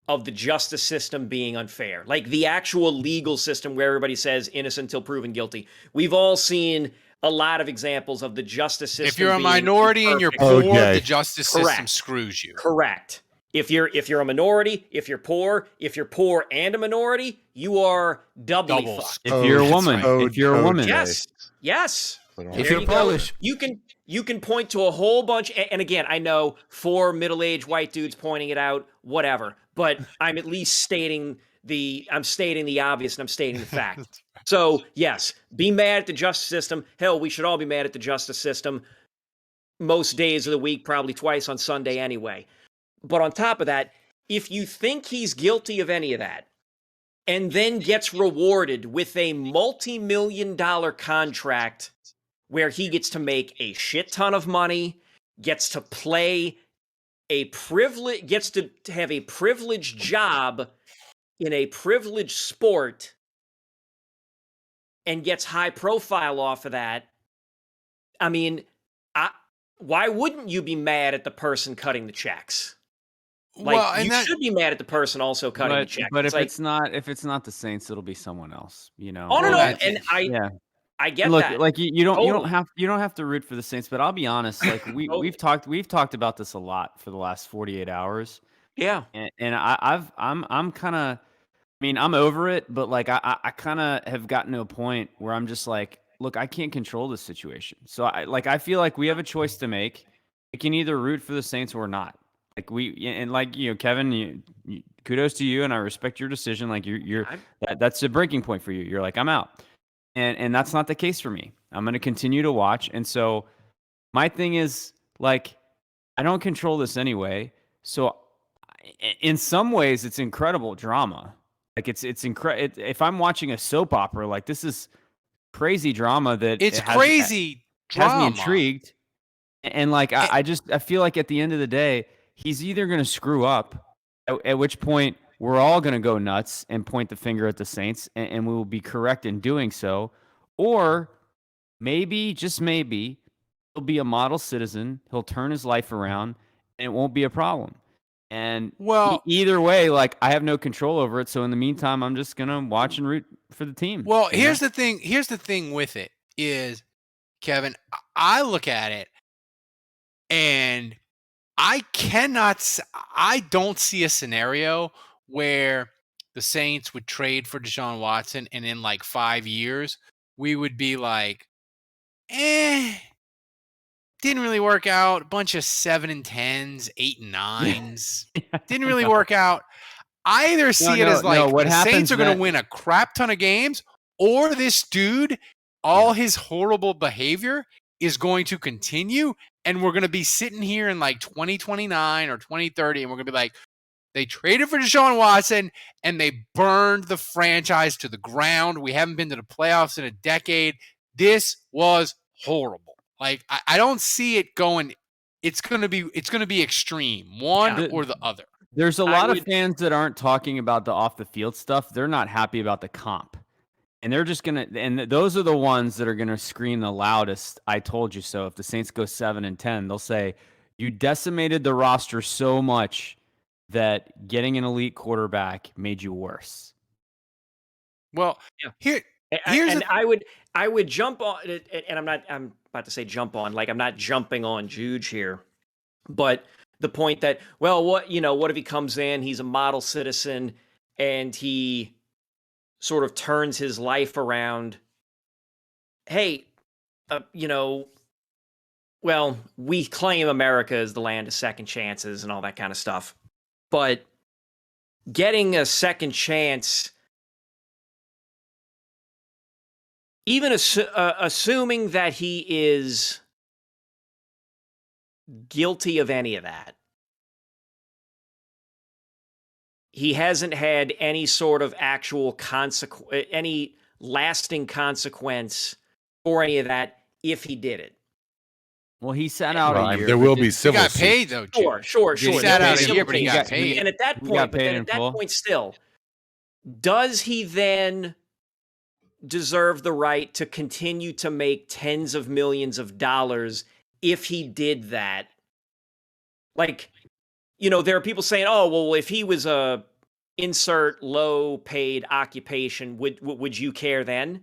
of the justice system being unfair. Like the actual legal system where everybody says innocent until proven guilty. We've all seen a lot of examples of the justice system. If you're a minority and you're poor, the justice system screws you. Correct. If you're a minority, if you're poor and a minority, you are doubly fucked. If you're a woman, Yes. If you're Polish, you can point to a whole bunch. And again, I know 4 middle-aged white dudes pointing it out, whatever. But I'm at least stating the obvious, and I'm stating the fact. So yes, be mad at the justice system. Hell, we should all be mad at the justice system most days of the week, probably twice on Sunday anyway. But on top of that, if you think he's guilty of any of that, and then gets rewarded with a multi-million-dollar contract where he gets to make a shit ton of money, gets to play gets to have a privileged job in a privileged sport, and gets high profile off of that. I mean, why wouldn't you be mad at the person cutting the checks? Like, should be mad at the person also cutting the check. But if it's not the Saints, it'll be someone else. You know. Oh no, and I get Look, that. like you don't have to root for the Saints, but I'll be honest. Like we've talked about this a lot for the last 48 hours. Yeah, and I'm kind of. I mean, I'm over it, but like I kind of have gotten to a point where I'm just like, look, I can't control this situation. So I feel like we have a choice to make. We can either root for the Saints or not. Like Kevin, kudos to you, and I respect your decision. Like that's a breaking point for you. You're like, I'm out, and that's not the case for me. I'm going to continue to watch, and so my thing is like, I don't control this anyway. So in some ways, it's incredible drama. Like it's incredible. If I'm watching a soap opera, like this is crazy drama that has me intrigued, and like I feel like at the end of the day, he's either going to screw up, at which point we're all going to go nuts and point the finger at the Saints, and we will be correct in doing so, or maybe, just maybe, he'll be a model citizen. He'll turn his life around, and it won't be a problem. And either way, like I have no control over it. So in the meantime, I'm just gonna watch and root for the team. Well, here's the thing. Here's the thing with it is, Kevin, I look at it and I don't see a scenario where the Saints would trade for Deshaun Watson and in like 5 years we would be like, didn't really work out. A bunch of 7 and 10s, 8 and 9s. Didn't really work out. I either see it as like the Saints are going to win a crap ton of games, or this dude, his horrible behavior is going to continue, and we're going to be sitting here in like 2029 or 2030, and we're going to be like, they traded for Deshaun Watson, and they burned the franchise to the ground. We haven't been to the playoffs in a decade. This was horrible. Like I don't see it going. It's gonna be extreme, one or the other. There's a lot of fans that aren't talking about the off the field stuff. They're not happy about the comp, and they're just gonna. And those are the ones that are gonna scream the loudest. I told you so. If the Saints go 7 and 10, they'll say you decimated the roster so much that getting an elite quarterback made you worse. Well, I would jump on, and I'm about to say jump on, like I'm not jumping on Juge here, but the point that, well, what if he comes in, he's a model citizen, and he sort of turns his life around. Hey, well, we claim America is the land of second chances and all that kind of stuff, but getting a second chance, even assuming that he is guilty of any of that, he hasn't had any sort of actual any lasting consequence for any of that if he did it. Well, he sat out a year. There will be civil. He got paid though. Sure. He sat out a year, but he got paid. And at that point, still, does he then deserve the right to continue to make tens of millions of dollars if he did that? Like, there are people saying, oh, well, if he was a insert low paid occupation, would you care then?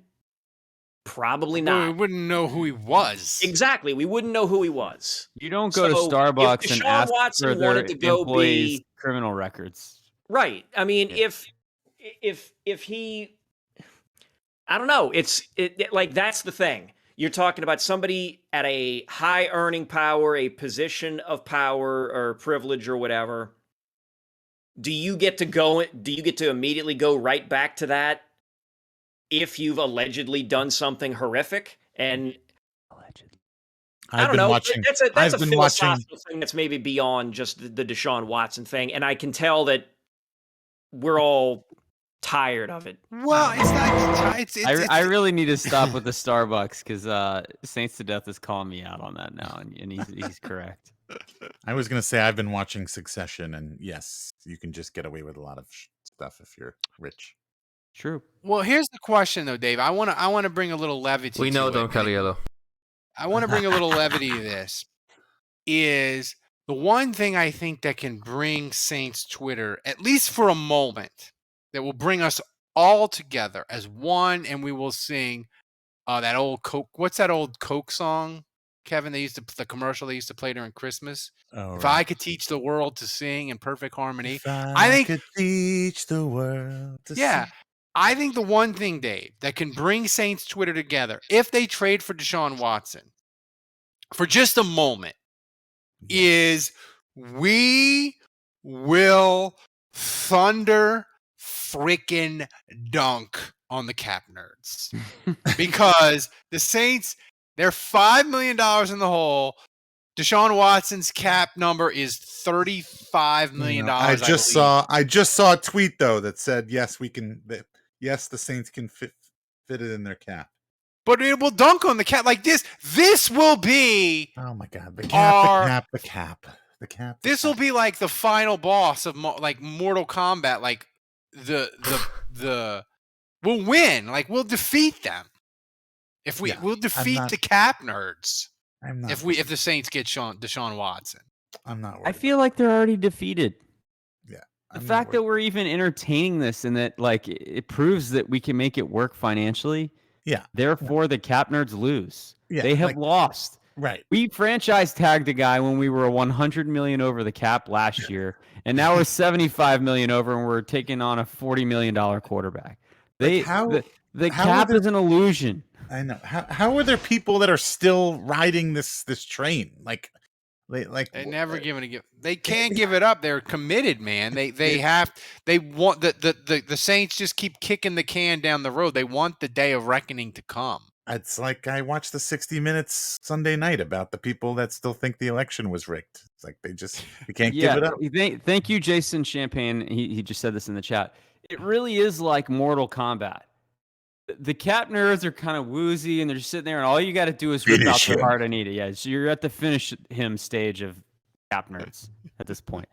Probably not. Well, we wouldn't know who he was. Exactly. We wouldn't know who he was. You don't go to Starbucks and ask Watson for their employees' be criminal records. Right. I mean, if he, I don't know. Like, that's the thing. you're talking about somebody at a high earning power, a position of power or privilege or whatever. Do you get to immediately go right back to that if you've allegedly done something horrific? And I don't know. That's a philosophical thing that's maybe beyond just the Deshaun Watson thing. And I can tell that we're all tired of it. Well, it's not. I really need to stop with the Starbucks because Saints to Death is calling me out on that now, and he's correct. I was gonna say I've been watching Succession, and yes, you can just get away with a lot of stuff if you're rich. True. Well, here's the question though, Dave. I want to bring a little levity. We know, to Don it. Caliello. I want to bring a little levity to this. Is the one thing I think that can bring Saints Twitter, at least for a moment, that will bring us all together as one, and we will sing that old Coke. What's that old Coke song, Kevin? The commercial they used to play during Christmas. If I could teach the world to sing in perfect harmony, I think could teach the world to yeah. sing. I think the one thing, Dave, that can bring Saints Twitter together, if they trade for Deshaun Watson for just a moment, is we will thunder freaking dunk on the cap nerds. Because the Saints, they're $5 million in the hole. Deshaun Watson's cap number is $35 million. I just saw a tweet though that said yes, yes, the Saints can fit it in their cap. But it will dunk on the cap like this. This will be. Oh my God! The cap. This will be like the final boss of like Mortal Kombat. Like the we'll win. Like we'll defeat them. We'll defeat the cap nerds. If the Saints get Deshaun Watson. I'm not worried. I feel like they're already defeated. Yeah. The fact that we're even entertaining this and that like it proves that we can make it work financially. Yeah. Therefore, the cap nerds lose. Yeah, they have lost. Right. We franchise tagged a guy when we were $100 million over the cap last year, and now we're $75 million over, and we're taking on a $40 million quarterback. The cap is an illusion. I know. How are there people that are still riding this train? They never given a give. They can't give it up. They're committed, man. They want the Saints just keep kicking the can down the road. They want the day of reckoning to come. It's like I watched the 60 Minutes Sunday night about the people that still think the election was rigged. It's like they can't give it up. Thank you, Jason Champagne. He just said this in the chat. It really is like Mortal Kombat. The cap nerds are kind of woozy, and they're just sitting there, and all you got to do is rip out their heart and eat it. Yeah, so you're at the finish him stage of cap nerds at this point.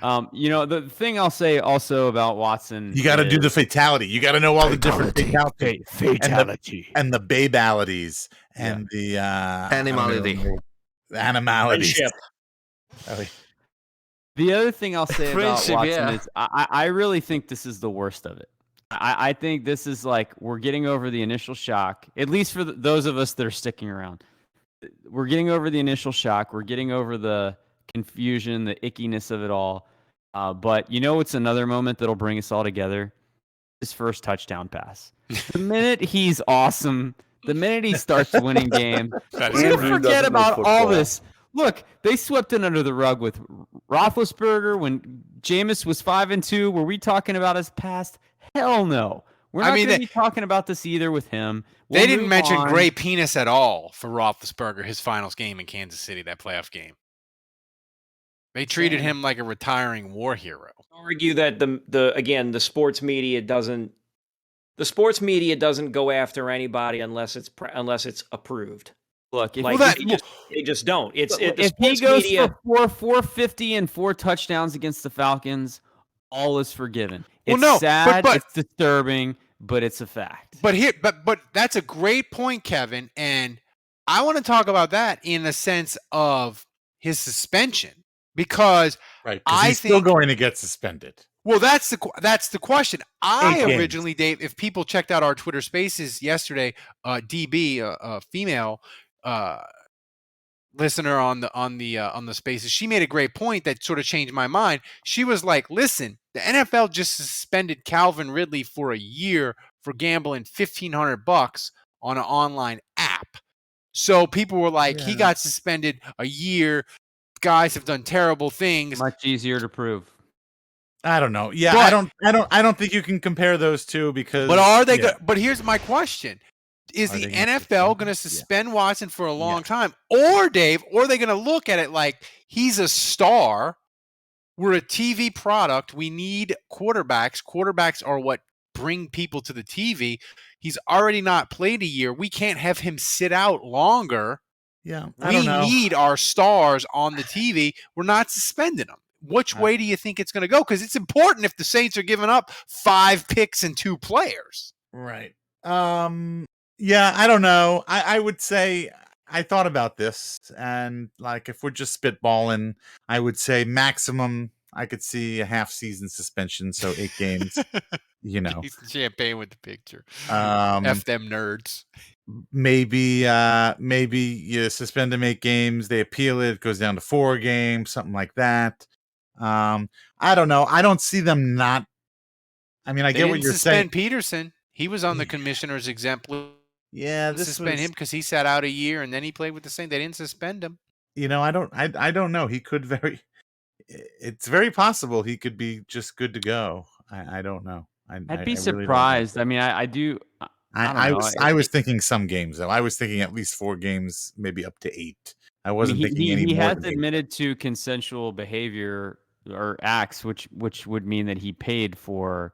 The thing I'll say also about Watson, you got to do the fatality. You got to know all the different fatality and the babalities and the animality. The other thing I'll say about Watson is I really think this is the worst of it. I think this is like we're getting over the initial shock, at least for those of us that are sticking around. We're getting over the initial shock. We're getting over the confusion, the ickiness of it all. But it's another moment that'll bring us all together? His first touchdown pass. The minute he's awesome, the minute he starts winning games, we're going to forget about all this. Look, they swept it under the rug with Roethlisberger when Jameis was 5-2. Were we talking about his past? Hell no. We're not going to be talking about this either with him. They didn't mention gray penis at all for Roethlisberger, his finals game in Kansas City, that playoff game. They treated him like a retiring war hero. Argue that the sports media doesn't go after anybody unless it's approved. Look, if they just don't. If he goes for 450 and 4 touchdowns against the Falcons, all is forgiven. It's sad, it's disturbing, but it's a fact. But that's a great point, Kevin, and I want to talk about that in the sense of his suspension because he's still going to get suspended. Well, that's the question. Originally, Dave, if people checked out our Twitter Spaces yesterday, DB, a female listener on the Spaces, she made a great point that sort of changed my mind. She was like, "Listen, the NFL just suspended Calvin Ridley for a year for gambling $1,500 on an online app. So people were like, he Yeah. got suspended a year. Guys have done terrible things. Much easier to prove. I don't know. Yeah, But- I don't think you can compare those two because. But are they? Yeah. But here's my question: Is Are the they gonna NFL suspend going him? to suspend Watson for a long Yeah. time, or Dave, or are they going to look at it like he's a star? We're a TV product. We need quarterbacks. Quarterbacks are what bring people to the TV. He's already not played a year. We can't have him sit out longer. Yeah, I We don't know. need our stars on the TV. We're not suspending them. Which way do you think it's going to go? Because it's important if the Saints are giving up 5 picks and 2 players. Right. Yeah, I don't know. I would say I thought about this, and like if we're just spitballing, I would say maximum I could see a half season suspension, so 8 games. You know, Jason Champagne with the picture. Um, F them nerds. maybe you suspend them 8 games, they appeal it goes down to 4 games, something like that. I don't know. I don't see them not. I mean, I They get what didn't you're suspend saying. Peterson. He was on the commissioner's exempt list. Yeah, They this suspend was, him because he sat out a year and then he played with the Saints. They didn't suspend him. you know, I don't know. He could very. It's very possible he could be just good to go. I don't know. I'd I be really don't know. surprised. I mean, I do. I don't know. I was thinking some games though. I was thinking at least 4 games, maybe up to 8. I wasn't thinking any he more. has Than 8. admitted to consensual behavior or acts, which would mean that he paid for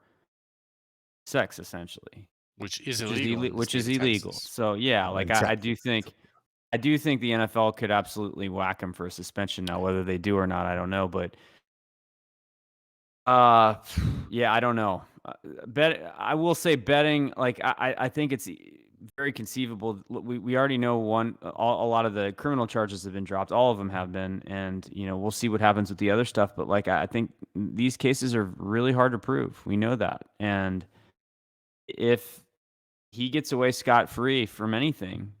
sex essentially, Which is which illegal. is, which is illegal. So yeah, like I do think the NFL could absolutely whack him for a suspension. Now, whether they do or not, I don't know. But yeah, I don't know. I will say betting. Like I think it's very conceivable. We already know a lot of the criminal charges have been dropped. All of them have been, and we'll see what happens with the other stuff. But like I think these cases are really hard to prove. We know that, and if he gets away scot-free from anything,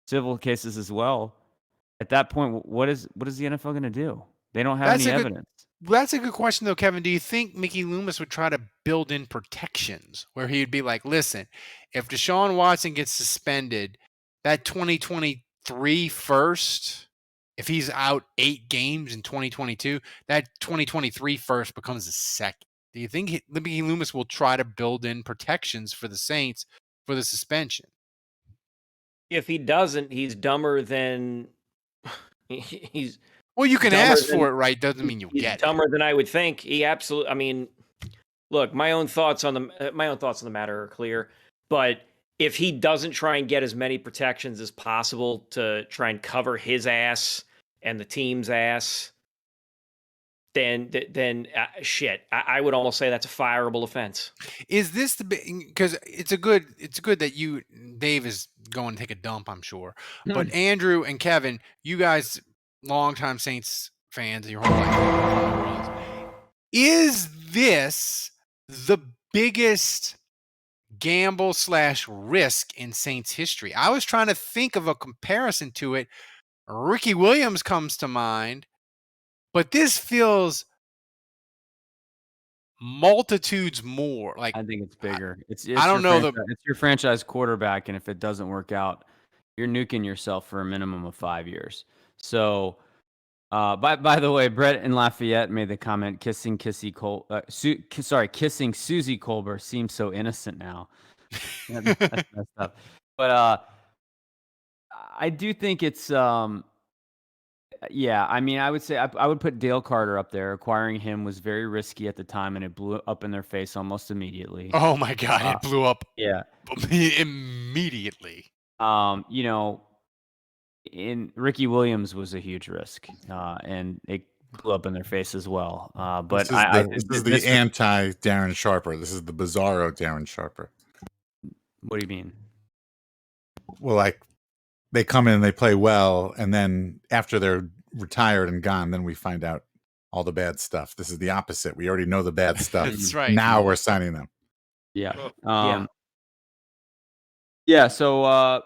civil cases as well, at that point, what is the NFL going to do? They don't have any evidence. That's a good question, though, Kevin. Do you think Mickey Loomis would try to build in protections where he'd be like, listen, if Deshaun Watson gets suspended, that 2023 first, if he's out 8 games in 2022, that 2023 first becomes the second. Do you think Mickey Loomis will try to build in protections for the Saints for the suspension? If he doesn't, he's dumber than he's. Well, you can ask for it, right? Doesn't mean you'll He's get dumber than I would think. He absolutely. I mean, look, my own thoughts on the matter are clear. But if he doesn't try and get as many protections as possible to try and cover his ass and the team's ass, then shit. I would almost say that's a fireable offense. Is this because it's good that you, Dave, is going to take a dump, I'm sure. But Andrew and Kevin, you guys, longtime Saints fans, your whole life, is this the biggest gamble / risk in Saints history? I was trying to think of a comparison to it. Ricky Williams comes to mind, but this feels multitudes more. Like, I think it's bigger. I don't know it's your franchise quarterback, and if it doesn't work out, you're nuking yourself for a minimum of 5 years. So, by the way, Brett in Lafayette made the comment, kissing Susie Colbert seems so innocent now. That's messed up. But I do think it's yeah, I mean, I would say I would put Dale Carter up there. Acquiring him was very risky at the time, and it blew up in their face almost immediately. Oh my God, it blew up. Yeah, immediately. In Ricky Williams was a huge risk, and it blew up in their face as well. But this is the anti Darren Sharper. This is the bizarro Darren Sharper. What do you mean? Well, like they come in and they play well, and then after they're retired and gone, then we find out all the bad stuff. This is the opposite. We already know the bad stuff. That's right. Now we're signing them. Yeah. Yeah. So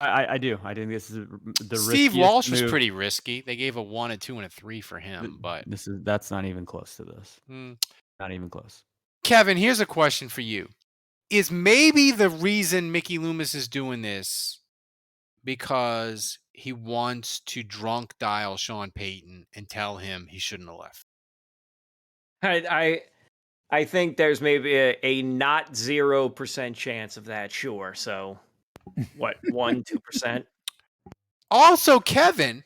I do. I think this is the Steve Walsh move. was pretty risky. They gave a 1, a 2, and a 3 for him, but that's not even close to this. Not even close. Kevin, here's a question for you. Is maybe the reason Mickey Loomis is doing this because he wants to drunk dial Sean Payton and tell him he shouldn't have left. I think there's maybe a not 0% chance of that. Sure. So what? 1-2%. Also, Kevin,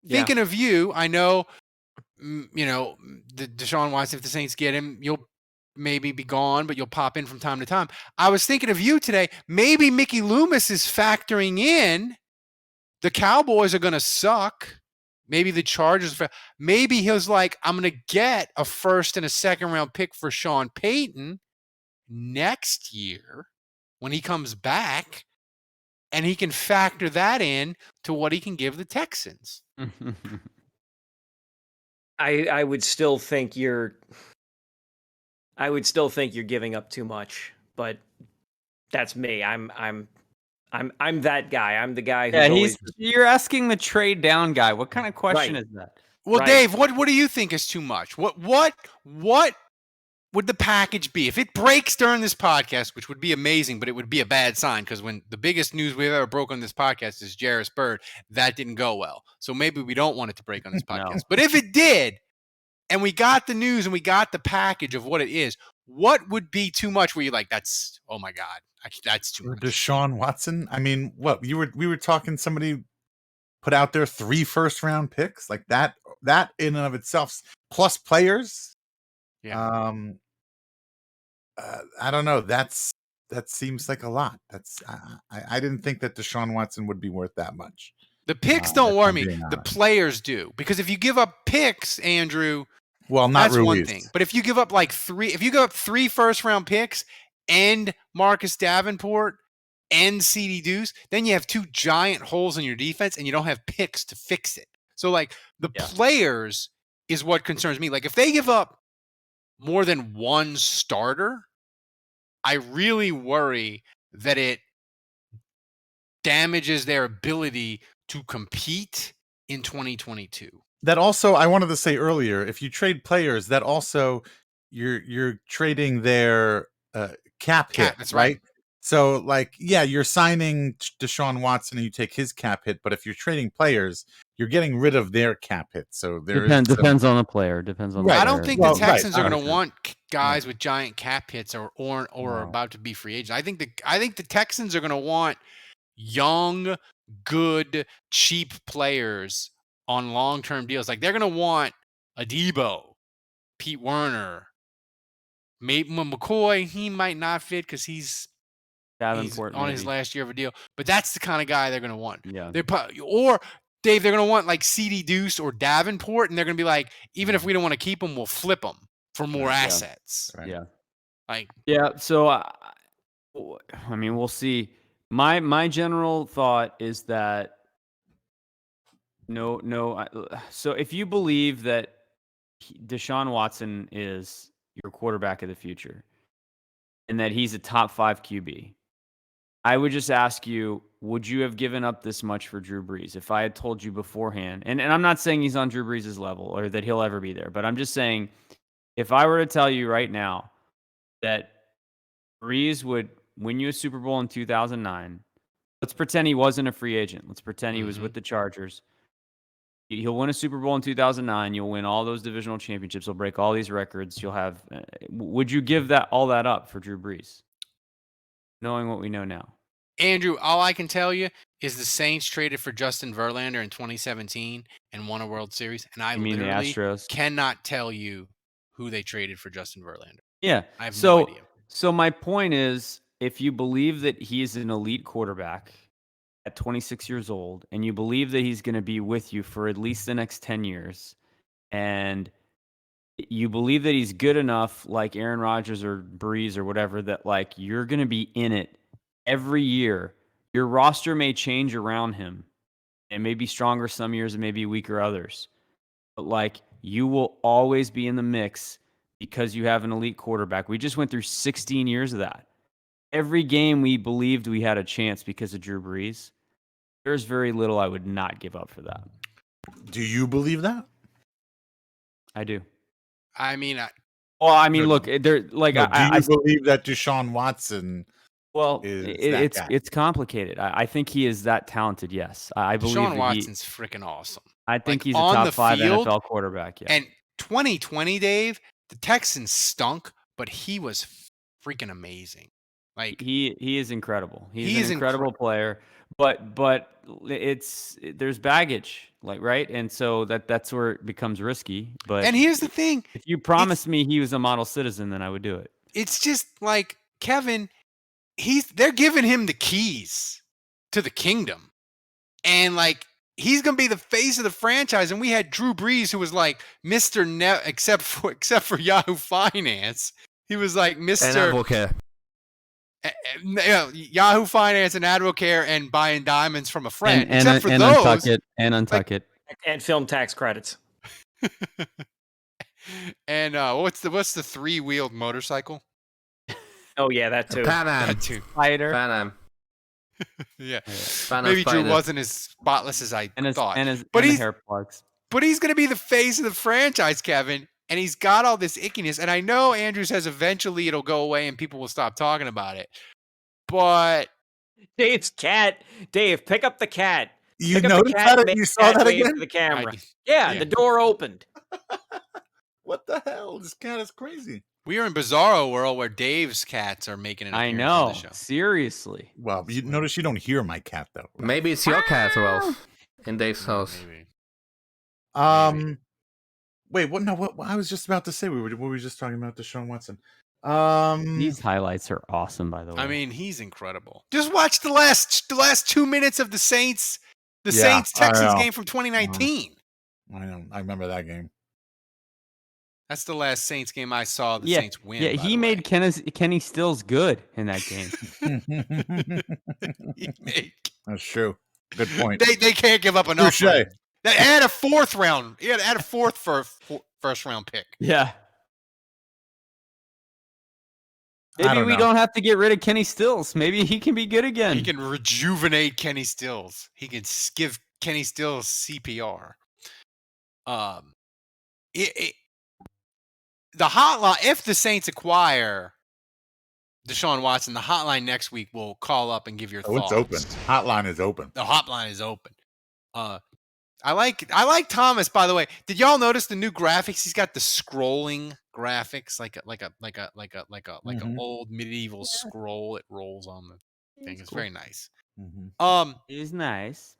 Yeah. thinking of you, I know, the Deshaun Watson, if the Saints get him, you'll maybe be gone, but you'll pop in from time to time. I was thinking of you today. Maybe Mickey Loomis is factoring in the Cowboys are going to suck. Maybe the Chargers. Maybe he was like, I'm going to get a first and a second round pick for Sean Payton next year when he comes back, and he can factor that in to what he can give the Texans. I would still think you're giving up too much, but that's me. I'm that guy. I'm the guy who's always you're asking the trade down guy. What kind of question Right. is that? Well, Right. Dave, what do you think is too much? What would the package be if it breaks during this podcast, which would be amazing, but it would be a bad sign because when the biggest news we've ever broke on this podcast is Jarris Bird, that didn't go well. So maybe we don't want it to break on this podcast. No. But if it did, and we got the news and we got the package of what it is, what would be too much where you're like, that's, oh my God, that's too For much. Deshaun Watson, I mean, what we were talking, somebody put out there 3 first-round picks like that in and of itself, plus players. Yeah. I don't know. That seems like a lot. That's I didn't think that Deshaun Watson would be worth that much. The picks don't if worry I'm me. being The honest. players do. Because if you give up picks, Andrew, Well, not that's one Ruiz. thing. But if you give up if you give up 3 first-round picks and Marcus Davenport and CD Deuce, then you have 2 giant holes in your defense and you don't have picks to fix it. So the players is what concerns me. Like if they give up more than 1 starter, I really worry that it damages their ability to compete in 2022. That also, I wanted to say earlier, if you trade players, that also you're trading their cap hit, That's right? right. So, you're signing Deshaun Watson and you take his cap hit, but if you're trading players, you're getting rid of their cap hit. So Depends on the player. Depends on. Right. I don't think Well, the Texans right. are going to Right. want guys with giant cap hits or are about to be free agents. I think the Texans are going to want young, good, cheap players on long-term deals. Like they're going to want Adebo, Pete Werner, maybe McCoy. He might not fit because he's on his last year of a deal. But that's the kind of guy they're going to want. Yeah. Or Dave, they're going to want like CD Deuce or Davenport, and they're going to be like, even if we don't want to keep them, we'll flip them for more assets. Right. Yeah. So, I mean, we'll see. My general thought is that no. So if you believe that Deshaun Watson is your quarterback of the future and that he's a top 5 QB, I would just ask you, would you have given up this much for Drew Brees if I had told you beforehand? And I'm not saying he's on Drew Brees' level or that he'll ever be there, but I'm just saying if I were to tell you right now that Brees would win you a Super Bowl in 2009, let's pretend he wasn't a free agent. Let's pretend he was with the Chargers. He'll win a Super Bowl in 2009. You'll win all those divisional championships. He'll break all these records. You'll have. Would you give all that up for Drew Brees, knowing what we know now? Andrew, all I can tell you is the Saints traded for Justin Verlander in 2017 and won a World Series, and I mean the literally Astros? cannot tell you who they traded for Justin Verlander. Yeah, I have no idea. So my point is, if you believe that he is an elite quarterback at 26 years old, and you believe that he's going to be with you for at least the next 10 years, and you believe that he's good enough, like Aaron Rodgers or Breeze or whatever, that like you're going to be in it every year. Your roster may change around him. It may be stronger some years, it may be weaker others. But like you will always be in the mix because you have an elite quarterback. We just went through 16 years of that. Every game we believed we had a chance because of Drew Brees. There's very little I would not give up for that. Do you believe that? I do. I mean, look, there like do you believe that Deshaun Watson Well, is that guy. it's complicated. I think he is that talented. Yes, I believe Deshaun that Watson's freaking awesome. I think he's a on top the 5 field, NFL quarterback. Yeah, And 2020, Dave, the Texans stunk, but he was freaking amazing. Like he is incredible. He He's is an incredible player. But there's baggage, like, right, and so that's where it becomes risky. But and here's the thing: if you promised me he was a model citizen, then I would do it. it's just like Kevin. They're giving him the keys to the kingdom, and like he's gonna be the face of the franchise. And we had Drew Brees, who was like Mr. except for Yahoo Finance. He was like And Mr. Advocate. Yahoo Finance and Advocare and buying diamonds from a friend. And except for and those, Untuck It and Untuck It. And film tax credits. and what's the 3-wheeled motorcycle? Oh yeah, that too. Pan Am. That too. Fighter. Pan Am. Yeah. Pan Am Maybe Drew Spider. wasn't as spotless as I thought. But his hair plugs. But he's going to be the face of the franchise, Kevin. And he's got all this ickiness. And I know Andrew says eventually it'll go away and people will stop talking about it. But Dave's cat. Dave, pick up the cat. You Pick up the noticed cat that? and make You the saw cat that wave again? to the camera. I- Yeah, yeah. the door opened. What the hell? This cat is crazy. we are in Bizarro world where Dave's cats are making an I appearance on know. the show. Seriously. Well, you notice you don't hear my cat though. Right? Maybe it's your cat, Ralph, in Dave's house. Maybe. Wait, what? No, what I was just about to say. We were just talking about Deshaun Watson. These highlights are awesome, by the way. I mean, he's incredible. Just watch the last 2 minutes of the Saints Yeah, Saints I Texans know. game from 2019. I know. I remember that game. That's the last Saints game I saw the yeah, Saints win. yeah, by he the made way. Kenny Stills good in that game. He made- That's true. Good point. they can't give up enough. Touche. for him. They add a fourth round. Yeah, add a fourth for first round pick. Yeah. I Maybe don't we know. don't have to get rid of Kenny Stills. Maybe he can be good again. He can rejuvenate Kenny Stills. He can give Kenny Stills CPR. The hotline, if the Saints acquire Deshaun Watson, the hotline next week will call up and give your Oh, thoughts. it's open. Hotline is open. The hotline is open. I like Thomas, by the way. Did y'all notice the new graphics? He's got the scrolling graphics, like an old medieval scroll. It rolls on the thing. It's very nice. Mm-hmm. He's nice.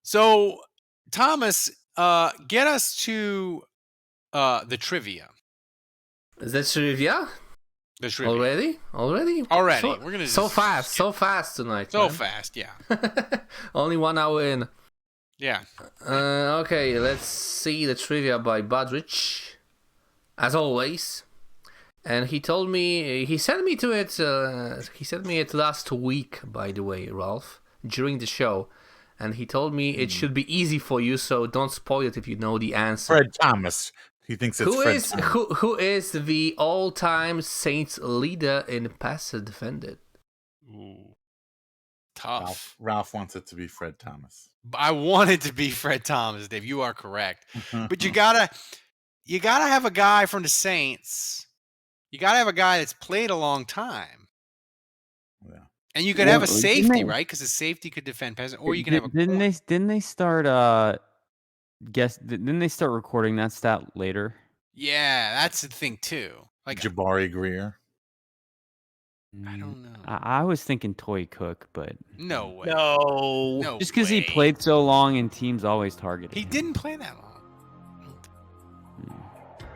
So Thomas, get us to the trivia. Is that trivia? The trivia. Already? Already. So, We're gonna so just fast tonight. so man. fast, yeah. Only 1 hour in. Yeah. Okay, let's see the trivia by Budrich, as always. And he told me, he sent me it last week, by the way, Ralph, during the show. And he told me it should be easy for you, so don't spoil it if you know the answer. Fred Thomas. He thinks it's Fred Thomas. Who is the all-time Saints leader in passes defended? Ooh. Tough. Ralph wants it to be Fred Thomas. I want it to be Fred Thomas, Dave. You are correct. But you gotta have a guy from the Saints. You gotta have a guy that's played a long time. Yeah. And you could have a safety, right? Because the safety could defend peasant, or you can have a Didn't they start didn't they start recording that stat later? Yeah, that's the thing too. Like Jabari Greer. I don't know. I was thinking Toy Cook, but No way. No. just because he way. played so long and teams always targeted He him. didn't play that long.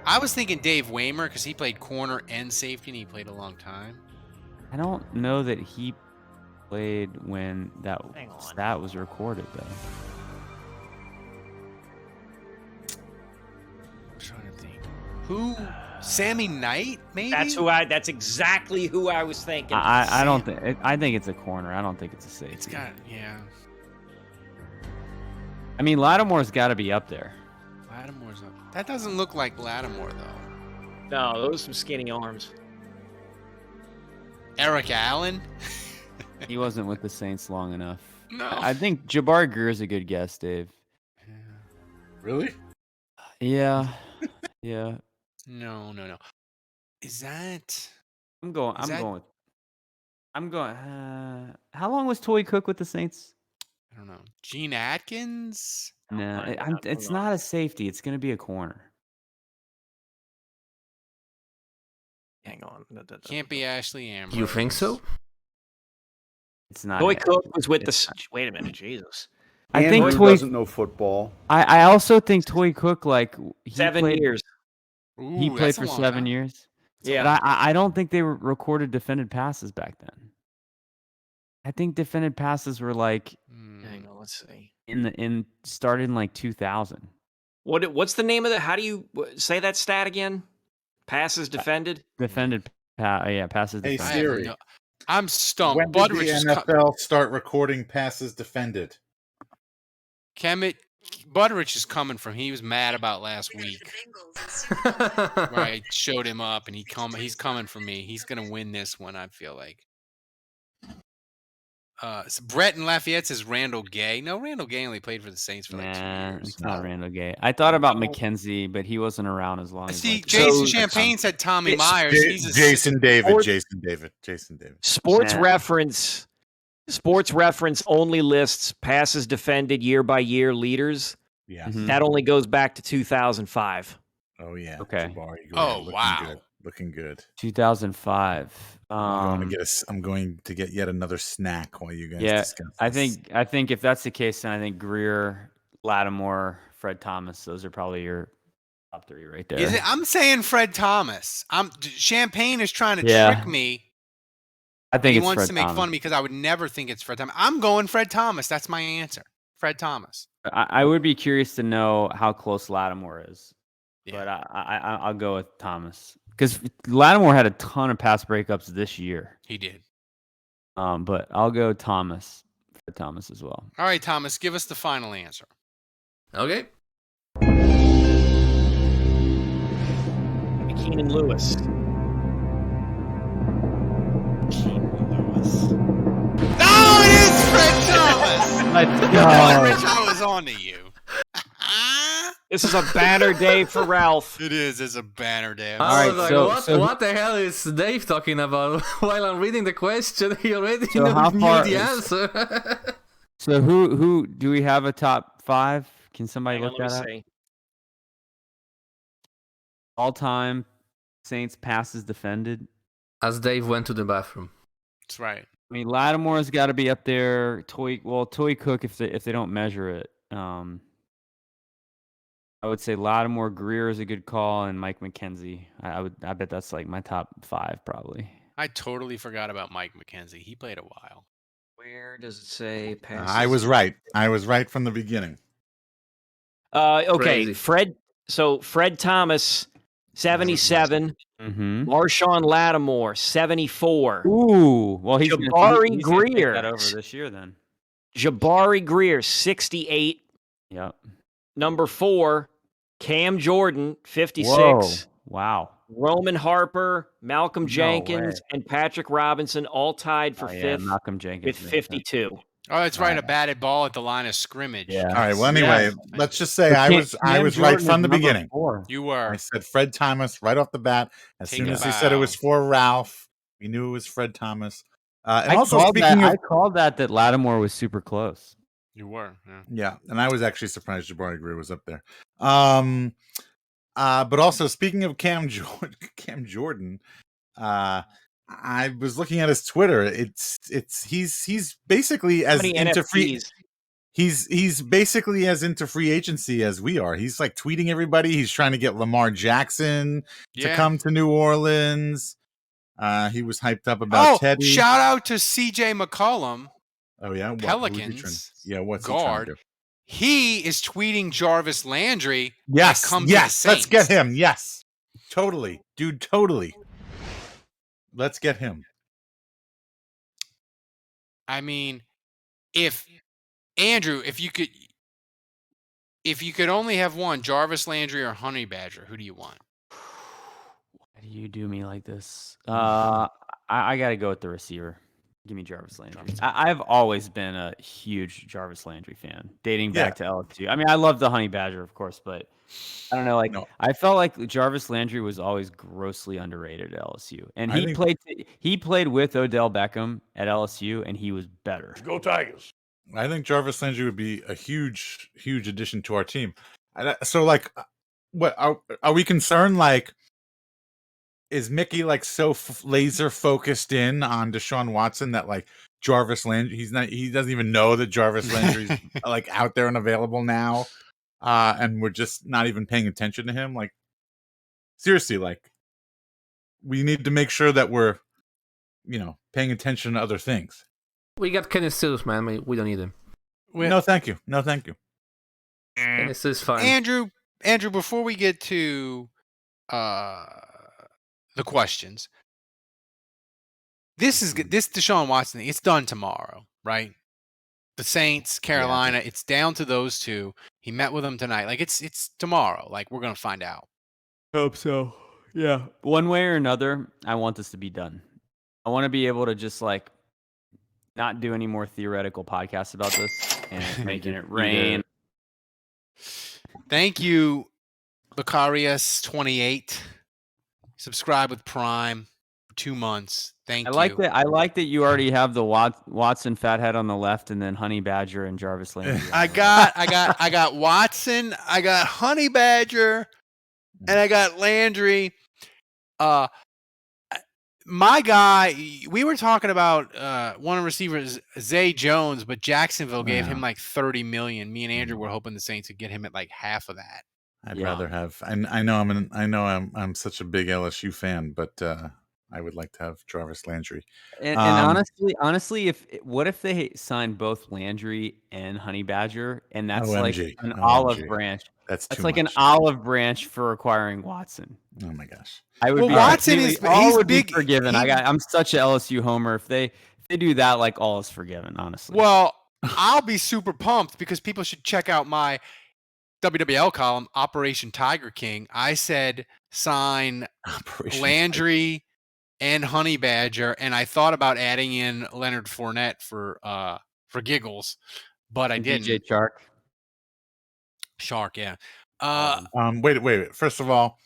I was thinking Dave Waymer because he played corner and safety and he played a long time. I don't know that he played when that Hang on. stat was recorded though. I'm trying to think. Who? Sammy Knight, maybe? That's exactly who I was thinking. I don't think I think it's a corner. I don't think it's a safety. It's got, yeah. I mean, Lattimore's got to be up there. Lattimore's up. That doesn't look like Lattimore, though. No, those are some skinny arms. Eric Allen? He wasn't with the Saints long enough. No. I think Jabari Greer is a good guess, Dave. Really? Yeah, yeah. No. Is that? I'm going. Is that- I'm I'm going. How long was Toy Cook with the Saints? I don't know. Gene Atkins? No, find out. it's Hang on. not a safety. It's going to be a corner. Hang on. Can't be Ashley Ambrose. You think so? It's not. Toy it. Cook was with It's the. Wait a minute, Jesus. I think Andrew Toy. doesn't know football. I also think Toy Cook he 7 played, years. Ooh, He played that's a for long 7 time. years. Yeah. But I don't think they recorded defended passes back then. I think defended passes were like Hang on. Let's see. started in like 2000. What's the name of the? How do you say that stat again? Passes defended. Defended passes Hey, defended. I Siri. have I'm stumped. When did the Butteridge is NFL start recording passes defended? Butteridge is coming from. He was mad about last week. Right, showed him up, and he's coming for me. He's gonna win this one. I feel like. So Brett in Lafayette says Randall Gay. No, Randall Gay only played for the Saints for like 2 Nah, years. it's not Randall Gay. I thought about McKenzie, but he wasn't around as long as. See, like, Jason So- Champagne said Tommy It's Myers. He's a Jason David. Sports- Jason David. Jason David. Sports Nah. Reference. Sports Reference only lists passes defended year by year leaders. Yeah. Mhm. That only goes back to 2005. Oh yeah. Okay. Jabari Greer, Oh, looking wow. Good. Looking good. 2005. I'm going to get yet another snack while you guys Yeah, discuss I this. think if that's the case, then I think Greer, Lattimore, Fred Thomas, those are probably your top 3 right there. Is it? I'm saying Fred Thomas. Champagne is trying to Yeah. trick me. I think He it's wants Fred to make Thomas. fun of me because I would never think it's Fred Thomas. I'm going Fred Thomas. That's my answer. Fred Thomas. I would be curious to know how close Lattimore is, Yeah. but I'll go with Thomas because Lattimore had a ton of pass breakups this year. He did. But I'll go Thomas, Fred Thomas as well. All right, Thomas, give us the final answer. Okay. Keenan Lewis. No, it is Fred Thomas. Let's Butteridge, I was on to you. This is a banner day for Ralph. It is. It's a banner day. All I right, was like, so- what the hell is Dave talking about? While I'm reading the question, he already So how knew far the is- answer. So who do we have a top 5? Can somebody Hang on, look let that me up? see. All time Saints passes defended. As Dave went to the bathroom. That's right. I mean, Lattimore's got to be up there. Toy Cook if they don't measure it. I would say Lattimore, Greer is a good call, and Mike McKenzie. I bet that's like my top 5 probably. I totally forgot about Mike McKenzie. He played a while. Where does it say passes? I was right. I was right from the beginning. Okay, Crazy. Fred. So Fred Thomas, 77. Mm-hmm. Marshawn Lattimore, 74. Ooh, well he's Jabari he's gonna take Greer. that over this year then. Jabari Greer, 68. Yep. Number 4, Cam Jordan, 56. Whoa. Wow. Roman Harper, Malcolm No Jenkins, way. and Patrick Robinson all tied for Oh, yeah, fifth Malcolm Jenkins with makes sense. 52. Oh, that's right. Right. A batted ball at the line of scrimmage. Yeah. All right. Well, anyway, Yes. let's just say But I was Cam right Jordan from is the number beginning. 4. You were. I said Fred Thomas right off the bat. As Take soon a as he said it bow. was for Ralph, we knew it was Fred Thomas. And I also called speaking that, of, I called that Lattimore was super close. You were. Yeah. yeah, and I was actually surprised Jabari Greer was up there. But also speaking of Cam Jordan, I was looking at his Twitter. He's basically How as many into free. NFTs? He's basically as into free agency as we are. He's like tweeting everybody. He's trying to get Lamar Jackson to Yeah. come to New Orleans. He was hyped up about Oh, Teddy. shout out to CJ McCollum, Oh yeah, what? Who's he Pelicans trying- Yeah, what's he trying guard. to do? He is tweeting Jarvis Landry. Yes, come to the yes. Let's get Saints. him. Yes, totally, dude. Totally. Let's get him. I mean, if Andrew, if you could only have one, Jarvis Landry or Honey Badger, who do you want? Why do you do me like this? I got to go with the receiver. Give me Jarvis Landry. I've always been a huge Jarvis Landry fan, dating back to LSU. I mean, I love the Honey Badger, of course, but I don't know. Like, No. I felt like Jarvis Landry was always grossly underrated at LSU, and he played with Odell Beckham at LSU, and he was better. Go Tigers! I think Jarvis Landry would be a huge addition to our team. So, like, what are we concerned? Like, is Mickey like so laser focused in on Deshaun Watson that like Jarvis Landry, he doesn't even know that Jarvis Landry's like out there and available now, and we're just not even paying attention to him? Like, seriously, like, we need to make sure that we're, paying attention to other things. We got Kenny Stills, man. We don't need him. No, thank you. No, thank you. Kenny Stills fine. Andrew, before we get to the questions, this Deshaun Watson thing, it's done tomorrow, right? The Saints, Carolina, it's down to those two. He met with them tonight. Like, it's tomorrow. Like, we're gonna find out. Hope so. Yeah. One way or another, I want this to be done. I want to be able to just like not do any more theoretical podcasts about this and making it rain. Thank you, Becarius28. Subscribe with Prime for 2 months. Thank you. I like that you already have the Watson fathead on the left, and then Honey Badger and Jarvis Landry. I got Watson, I got Honey Badger, and I got Landry. My guy, we were talking about one of the receivers, Zay Jones, but Jacksonville gave him like $30 million. Me and Andrew were hoping the Saints would get him at like half of that. I'd rather have. I know I'm such a big LSU fan, but I would like to have Jarvis Landry. And honestly, what if they signed both Landry and Honey Badger, and that's like an olive branch? That's like an olive branch for acquiring Watson. Oh my gosh! I would be Watson would be forgiven. I'm such an LSU homer. If they do that, like, all is forgiven. Honestly. Well, I'll be super pumped because people should check out my WWL column, Operation Tiger King. I said sign Landry and Honey Badger, and I thought about adding in Leonard Fournette for giggles, but I didn't. DJ Shark, yeah. Wait. First of all,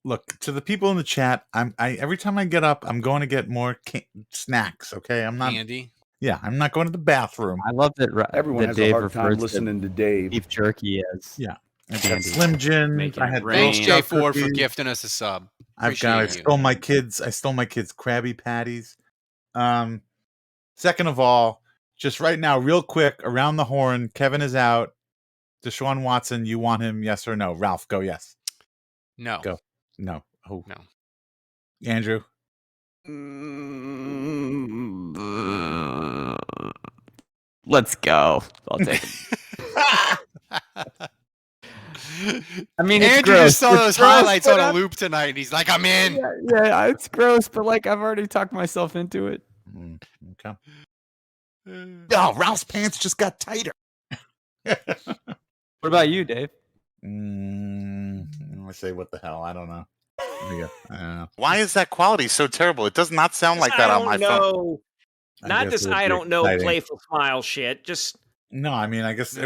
look, to the people in the chat. Every time I get up, I'm going to get more snacks. Okay, I'm not candy. Yeah, I'm not going to the bathroom. I love that. Everyone has Dave a hard time listening to Dave. Beef jerky is. Yeah, I've got Slim Jim. I had Thanks, Jay Ford, for gifting us a sub. I stole my kids' Krabby Patties. Second of all, just right now, real quick, around the horn. Kevin is out. Deshaun Watson, you want him? Yes or no? Ralph, go yes. No. Go. No. Oh. No. Andrew. Let's go. I'll take him. I mean, it's Andrew gross. just saw those highlights on a loop tonight, and he's like, I'm in. Yeah, it's gross, but like, I've already talked myself into it. Okay. Oh, Ralph's pants just got tighter. What about you, Dave? I say, what the hell? I don't know. Why is that quality so terrible? It does not sound like that on my phone. Not this I don't know playful smile shit. Just no. I mean, I guess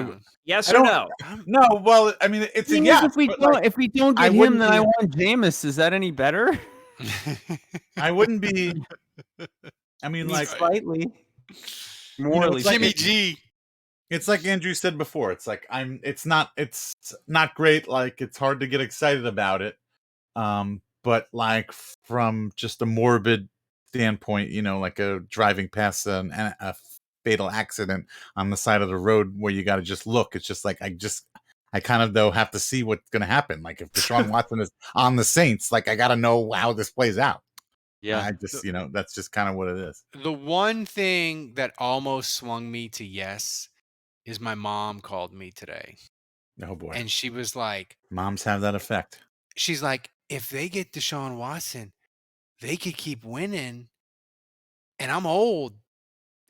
yes or no. No. Well, I mean, it's a yes. If we don't get him, then I want Jameis. Is that any better? I wouldn't be. I mean, like slightly. Morally, Jimmy G. It's like Andrew said before. It's like It's not great. Like, it's hard to get excited about it. But like from just a morbid standpoint, like a driving past a fatal accident on the side of the road where you got to just look. It's just like I kind of though have to see what's going to happen. Like if Deshaun Watson is on the Saints, like I got to know how this plays out. Yeah, I just that's just kind of what it is. The one thing that almost swung me to yes is my mom called me today. Oh boy. And she was like, moms have that effect. She's like, if they get Deshaun Watson, they could keep winning. And I'm old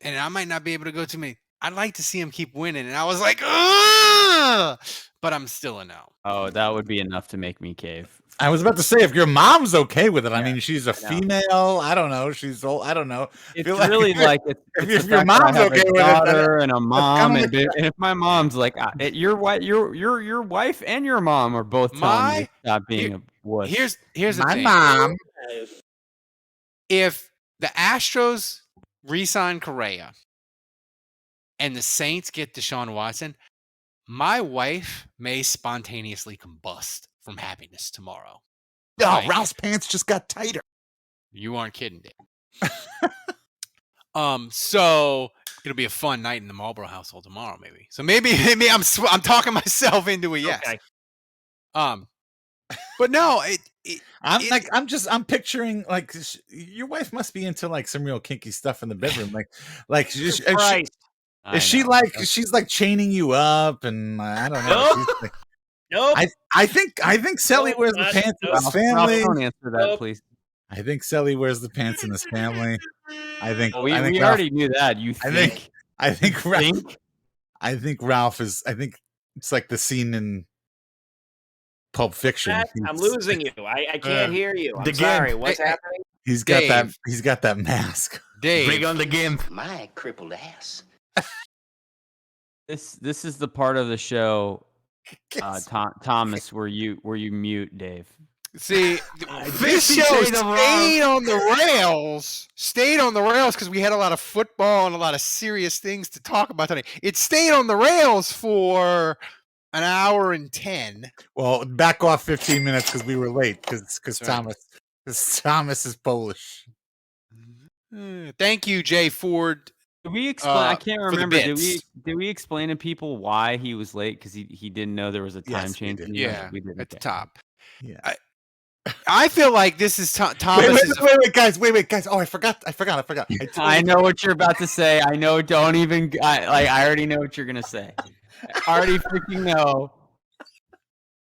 and I might not be able to go too many. I'd like to see him keep winning. And I was like, ugh! But I'm still a no. Oh, that would be enough to make me cave. I was about to say, if your mom's okay with it, I mean, she's a female. I don't know. She's old. I don't know. It's Feel really like it's if the your fact that I mom's have okay a with it, daughter and a mom, kinda and, and if my mom's like, your wife and your mom are both telling you to stop being a wuss. Here's the my thing. mom. If the Astros re-sign Correa and the Saints get Deshaun Watson, my wife may spontaneously combust from happiness tomorrow. Oh, Like, Ralph's pants just got tighter. you aren't kidding, Dave. So it'll be a fun night in the Marlboro household tomorrow, maybe. So maybe I'm talking myself into a yes. Okay. But no, I'm picturing like your wife must be into like some real kinky stuff in the bedroom, like Christ. is she like she's like chaining you up and I don't know. Nope. She's like, Nope. I think Sally wears the pants in his family. Don't answer that, please. I think Sally wears the pants in his family. I think We Ralph, already knew that. You think? I think Ralph is. I think it's like the scene in Pulp Fiction. I'm losing you. I can't hear you. I'm sorry. What's happening? He's got that. He's got that mask. Dave, Bring on the gimp. My crippled ass. This is the part of the show, Thomas, where you mute Dave. see, this show stayed on the rails. Stayed on the rails because we had a lot of football and a lot of serious things to talk about today. It stayed on the rails for an hour and 10. Well, back off 15 minutes because we were late because Thomas is Polish. Thank you, Jay Ford. Did we explain? I can't for the remember. bits. Did we explain to people why he was late? Because he didn't know there was a time Yes, we change. did. in the Yeah, we did. at the Okay. top. Yeah. I feel like this is Thomas. Wait, guys. Oh, I forgot. I know what you're about to say. I know. Don't even. I already know what you're gonna say. I already freaking know.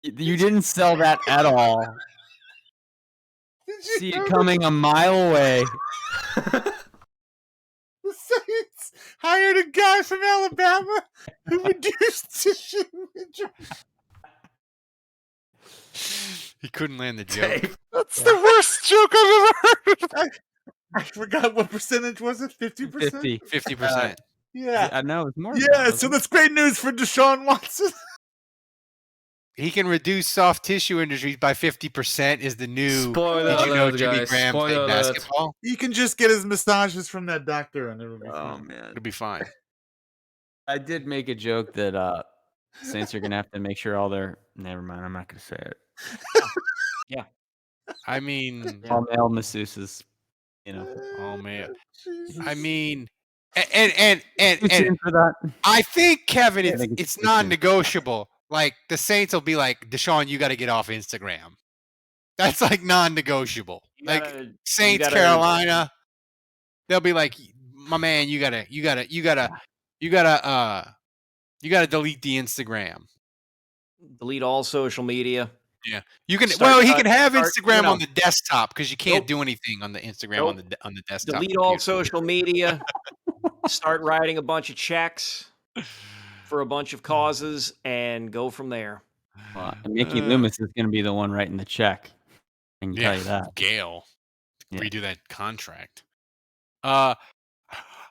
You didn't sell that at all. See it coming a mile away. The Saints hired a guy from Alabama who reduced tissue injury. He couldn't land the joke. That's the worst joke I've ever heard. I forgot what percentage was it? 50%? 50%. Yeah. I know it's more. than Yeah, that, so that's great news for Deshaun Watson. He can reduce soft tissue injuries by 50% is the new Spoiler Did you know alert, Jimmy guys. Graham Spoiler played alert. basketball? He can just get his massages from that doctor and it'll be Oh fine. man, It'll be fine. I did make a joke that Saints are gonna have to make sure all their. Never mind, I'm not gonna say it. I mean, All male masseuses, you know. oh man. Jesus. I mean, and Too soon for that. I think Kevin, I think it's it's too soon. non-negotiable. Like the Saints will be like, Deshaun, you got to get off Instagram. That's like non-negotiable. Like Saints, Carolina, they'll be like, my man, you gotta delete the Instagram. Delete all social media. Yeah, you can. Start- he can have start, Instagram you know. on the desktop because you can't Nope. do anything on the Instagram Nope. on the desktop. Delete all computer. social media. Start writing a bunch of checks for a bunch of causes and go from there. Well, Mickey Loomis is gonna be the one writing the check. I can tell you Yeah, that. Gail, Yeah. redo that contract. All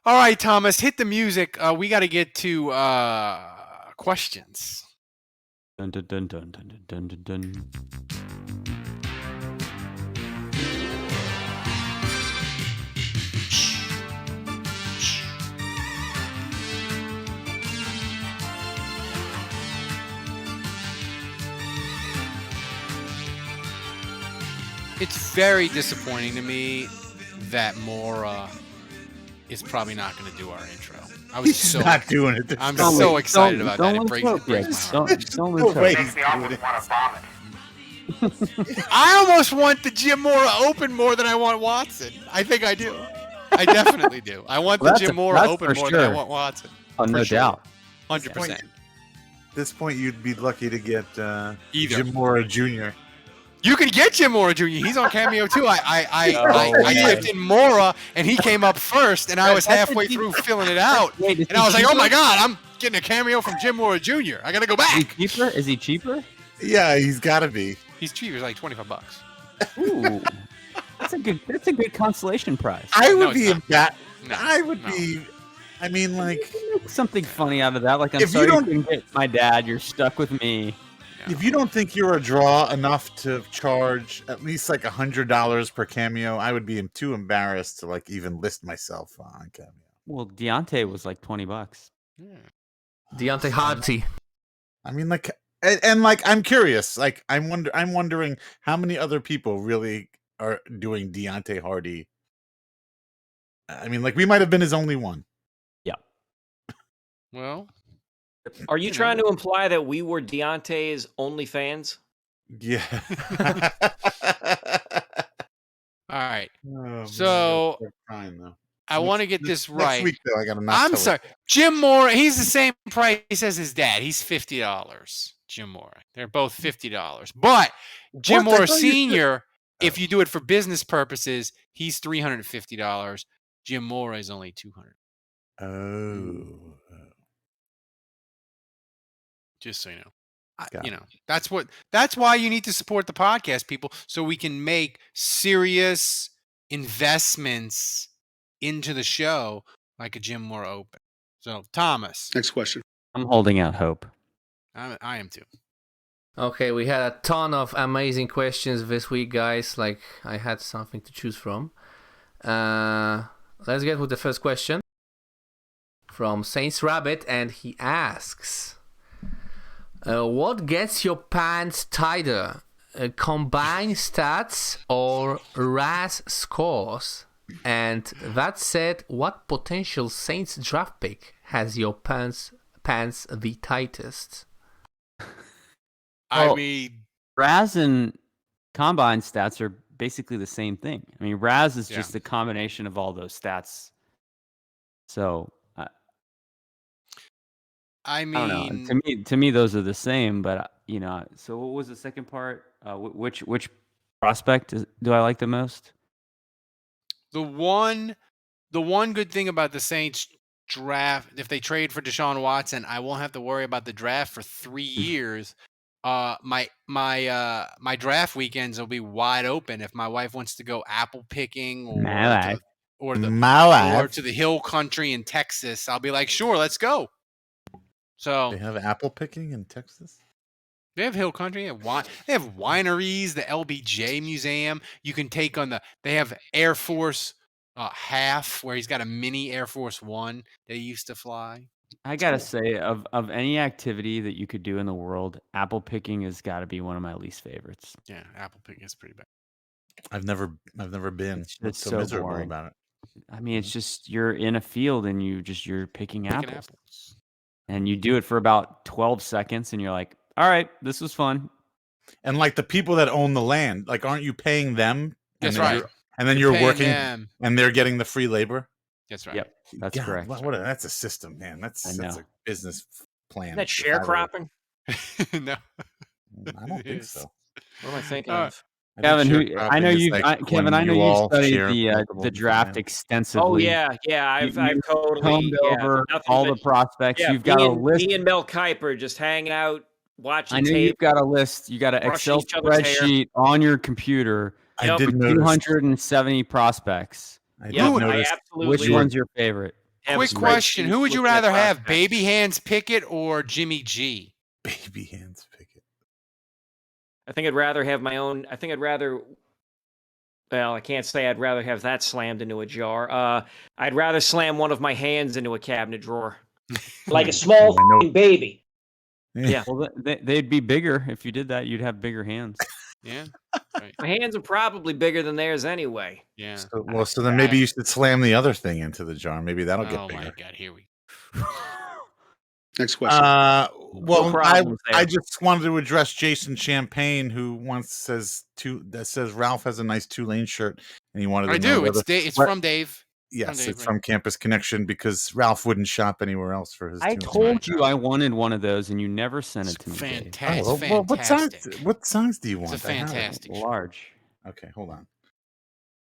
right, Thomas, hit the music. We got to get to questions. Dun, dun, dun, dun, dun, dun, dun, dun. It's very disappointing to me that Mora is probably not going to do our intro. I was He's so not doing it. I'm Don't so wait, excited don't- about don't that. It breaks insult my Greg. heart. Don't No way insult. he's doing it. I almost want the Jim Mora Open more than I want Watson. I think I do. I definitely do. I want Well, the that's Jim Mora that's Open for more than I sure. want Watson. Oh, no sure. doubt. 100%. At this point, you'd be lucky to get Either. Jim Mora Jr. You can get Jim Mora Jr. He's on Cameo too. I way. typed in Mora and he came up first, and I was That's halfway a deep- through filling it out, Wait, is and I he was like, "Oh my cheaper? god, I'm getting a cameo from Jim Mora Jr. I gotta go Is he back." cheaper? Is he cheaper? Yeah, he's got to be. He's cheap. He's like $25. Ooh, that's a good consolation prize. I No, would it's be not. that. No, I would no. be. I mean, like, Make something funny out of that. Like, I'm If you sorry you don't- couldn't get my dad. You're stuck with me. if you don't think you're a draw enough to charge at least like $100 per cameo, I would be too embarrassed to like even list myself on cameo. Well, Deontay was like $20. Deontay Hardy. I mean, like, and like, I'm curious. Like, I'm wondering how many other people really are doing Deontay Hardy. I mean, like, we might have been his only one. Yeah. Well, Are you trying to imply that we were Deontay's OnlyFans? Yeah. all right. Oh, So, man, I'm crying, though. I want to get this Next right. week, though, I got to. I'm sorry. Jim Mora, he's the same price as his dad. He's $50. Jim Mora. They're both $50. But Jim What? I Mora thought you said- Sr., if you do it for business purposes, he's $350. Jim Mora is only $200. Oh. Just so you know. Got You it. know, that's why you need to support the podcast, people, so we can make serious investments into the show like a Jim Mora Open. So, Thomas, Next question. I'm holding out hope. I am too. Okay, we had a ton of amazing questions this week, guys. Like, I had something to choose from. Let's get with the first question from Saints Rabbit, and he asks, what gets your pants tighter? Combined stats or RAS scores? And that said, what potential Saints draft pick has your pants the tightest? I Well, mean, Raz and combine stats are basically the same thing. I mean, Raz is Yeah. just a combination of all those stats. So I I don't know. mean, To me, those are the same. But so what was the second part? Which prospect do I like the most? the one good thing about the Saints draft, if they trade for Deshaun Watson, I won't have to worry about the draft for 3 years. My draft weekends will be wide open if my wife wants to go apple picking or to the hill country in Texas. I'll be like, sure, let's go. So They have apple picking in Texas. they have hill country. They have wineries, the LBJ Museum. You can take on they have Air Force half where he's got a mini Air Force One they used to fly. I gotta say, of any activity that you could do in the world, apple picking has got to be one of my least favorites. Yeah, apple picking is pretty bad. I've never been. It's What's just so so miserable boring. about it? I mean, it's just you're in a field and you're picking Picking apples, apples. and you do it for about 12 seconds, and you're like, "All right, this was fun." And like the people that own the land, like, aren't you paying them? And That's then right. you're- And then you're paying working, them. and they're getting the free labor. That's right. Yep, that's God, correct. That's a system, man. That's I a know. business plan. Isn't that sharecropping? No. I don't think Yes. so. What am I thinking Uh, of? I think Kevin, sharecropping I know is you, like Kevin, when I know you you all studied share the multiple draft land. extensively. Oh yeah, I've You totally combed over nothing all but- the prospects. Yeah, You've got a list. me and Mel Kiper just hanging out, watching I know tape. you've got a list. You got an brushing Excel each other's hair. spreadsheet on your computer. I Yep. did with notice. 270 prospects. I did Yep, I notice. absolutely Which one's your favorite? have Quick question: spreadsheets who would you looking at rather have, prospects. Baby Hands Pickett or Jimmy G? Baby hands pick it. I think I'd rather have my own. I think I'd rather. Well, I can't say I'd rather have that slammed into a jar. I'd rather slam one of my hands into a cabinet drawer, like a small I know. f***ing baby. Yeah. Well, they'd be bigger if you did that. You'd have bigger hands. Yeah. Right. My hands are probably bigger than theirs anyway. Yeah. So then maybe you should slam the other thing into the jar. Maybe that'll get Oh my bigger. God! Here we. Next question. Well, problems there. I just wanted to address Jason Champagne, who once says Ralph has a nice Tulane shirt, and he wanted to I know do. It's whether- It's what- from Dave. Yes, Dave, it's right. from Campus Connection because Ralph wouldn't shop anywhere else for his. I Tulane told shirt. you I wanted one of those, and you never sent it to me. Dave. Fantastic. Oh, well, Fantastic. what size do you It's want? a I have it. fantastic. Large. Okay, hold on.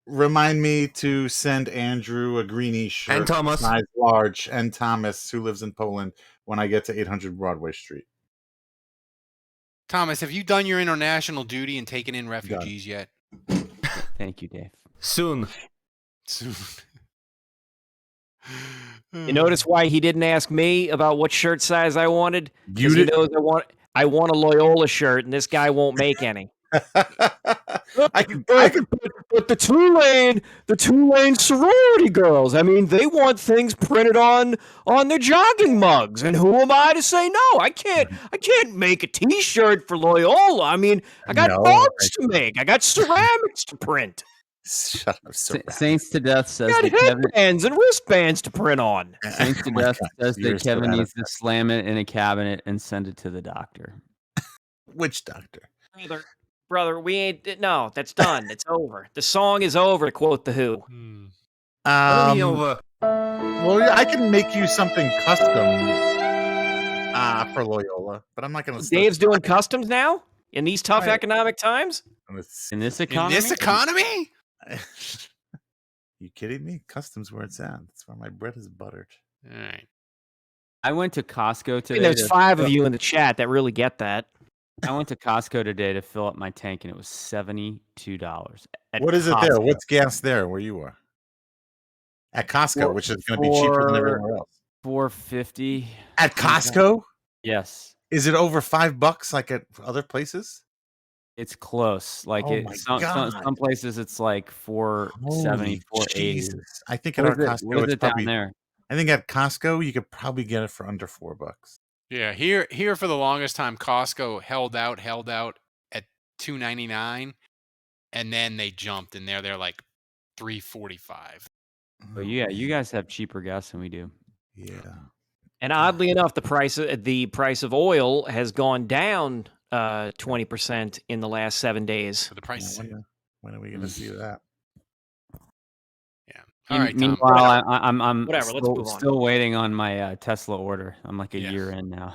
Remind me to send Andrew a greenie shirt, And Thomas. size large, and Thomas, who lives in Poland, when I get to 800 Broadway Street. Thomas, have you done your international duty and taken in refugees yet? Thank you, Dave. Soon. Soon. You notice why he didn't ask me about what shirt size I wanted? Because he did- knows I want a Loyola shirt, and this guy won't make any. I could But the Tulane sorority girls, I mean, they want things printed on their jogging mugs, and who am I to say no? I can't make a T-shirt for Loyola. I mean, I got mugs to make. I got ceramics to print. shut up, sir. Saints to Death says I that got Kevin. headbands and wristbands to print on. Saints to Oh my Death God, says you're that so Kevin out of needs to touch. slam it in a cabinet and send it to the doctor. Which doctor? Brother, we ain't. No, that's done. It's over. The song is over, to quote The Who. Over. Well, yeah, I can make you something custom for Loyola, but I'm not going to. Dave's doing customs now in these tough economic times. In this In economy? this economy? You kidding me? Customs where it's at. That's where my bread is buttered. All right. I went to Costco I today. mean, there's 5 of you in the chat that really get that. I went to Costco today to fill up my tank, and it was $72. at What is it there? Costco. What's gas there where you are? At Costco, which is going to be cheaper than everywhere else. $4.50. At Costco? Yes, Is it over $5 like at other places? it's close. Like Oh my some places it's like $4.70, $4.80. Jesus. I think at What our is it, Costco, what is it's it down probably. there? I think at Costco, you could probably get it for under $4. Yeah, here for the longest time, Costco held out at $2.99, and then they jumped, and they're like $3.45. But yeah, you guys have cheaper gas than we do. Yeah. And oddly enough, the price of oil has gone down 20% in the last 7 days. So the price. When are we going to see that? Yeah. All right, Tom. Meanwhile, I'm Whatever, let's move on. still waiting on my Tesla order. I'm like a Yeah. year in now.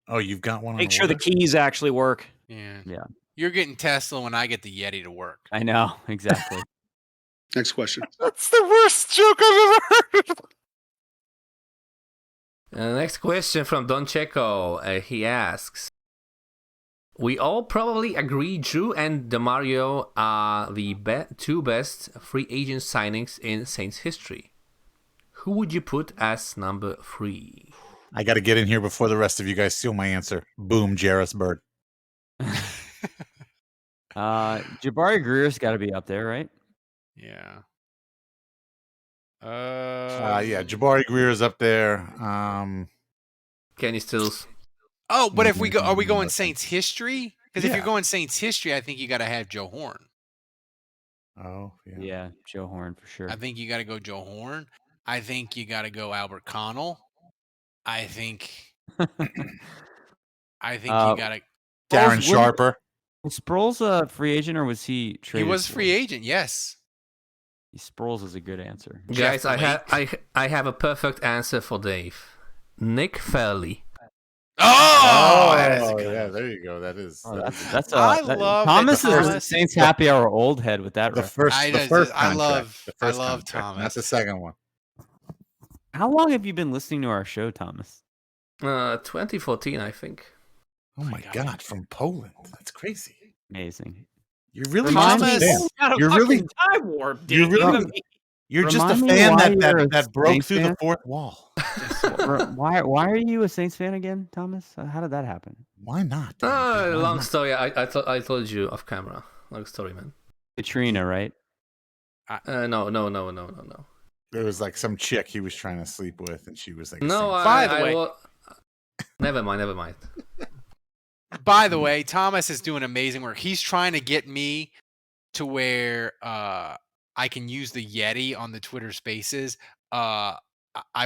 Oh, you've got one. Make sure the keys actually work. Yeah. Yeah. You're getting Tesla when I get the Yeti to work. I know, exactly. Next question. That's the worst joke I've ever heard. Next question from Don Checo. He asks, we all probably agree Drew and DeMario are the two best free agent signings in Saints history. Who would you put as number 3? I got to get in here before the rest of you guys steal my answer. Boom, Jarvis Bird. Jabari Greer's got to be up there, right? Yeah. Yeah, Jabari Greer is up there. Kenny Stills. Oh, but if we go, are we going Saints history? Because if Yeah. you're going Saints history, I think you got to have Joe Horn. Oh, yeah. Yeah, Joe Horn for sure. I think you got to go Joe Horn. I think you got to go Albert Connell. I think you got to. Darren Sharper. Was Sproles a free agent or was he He traded? was a free agent, yes. Sproles is a good answer. Guys, Jeff I have a perfect answer for Dave. Nick Fairley. Oh, yeah, there you go. That is. Oh, that's I love Thomas that is Thomas- Saints happy hour old head with that. the reference. first. I contract, love the first Thomas. contract, not the second one. How long have you been listening to our show, Thomas? 2014, I think. Oh my God, from Poland. That's crazy. Amazing. You're really Thomas- just a fan. Got a You're fucking really- time warp, you're dude. really- You're just a Remind me Oh, fan why you're a that broke Saints through the fan? fourth wall. Why are you a Saints fan again, Thomas? How did that happen? Why not? dude? Why Long not? story. I told you off camera. Long story, man. Katrina, right? No. There was like some chick he was trying to sleep with, and she was like, No, By the way- never mind. By the way, Thomas is doing amazing work. He's trying to get me to where I can use the Yeti on the Twitter Spaces. I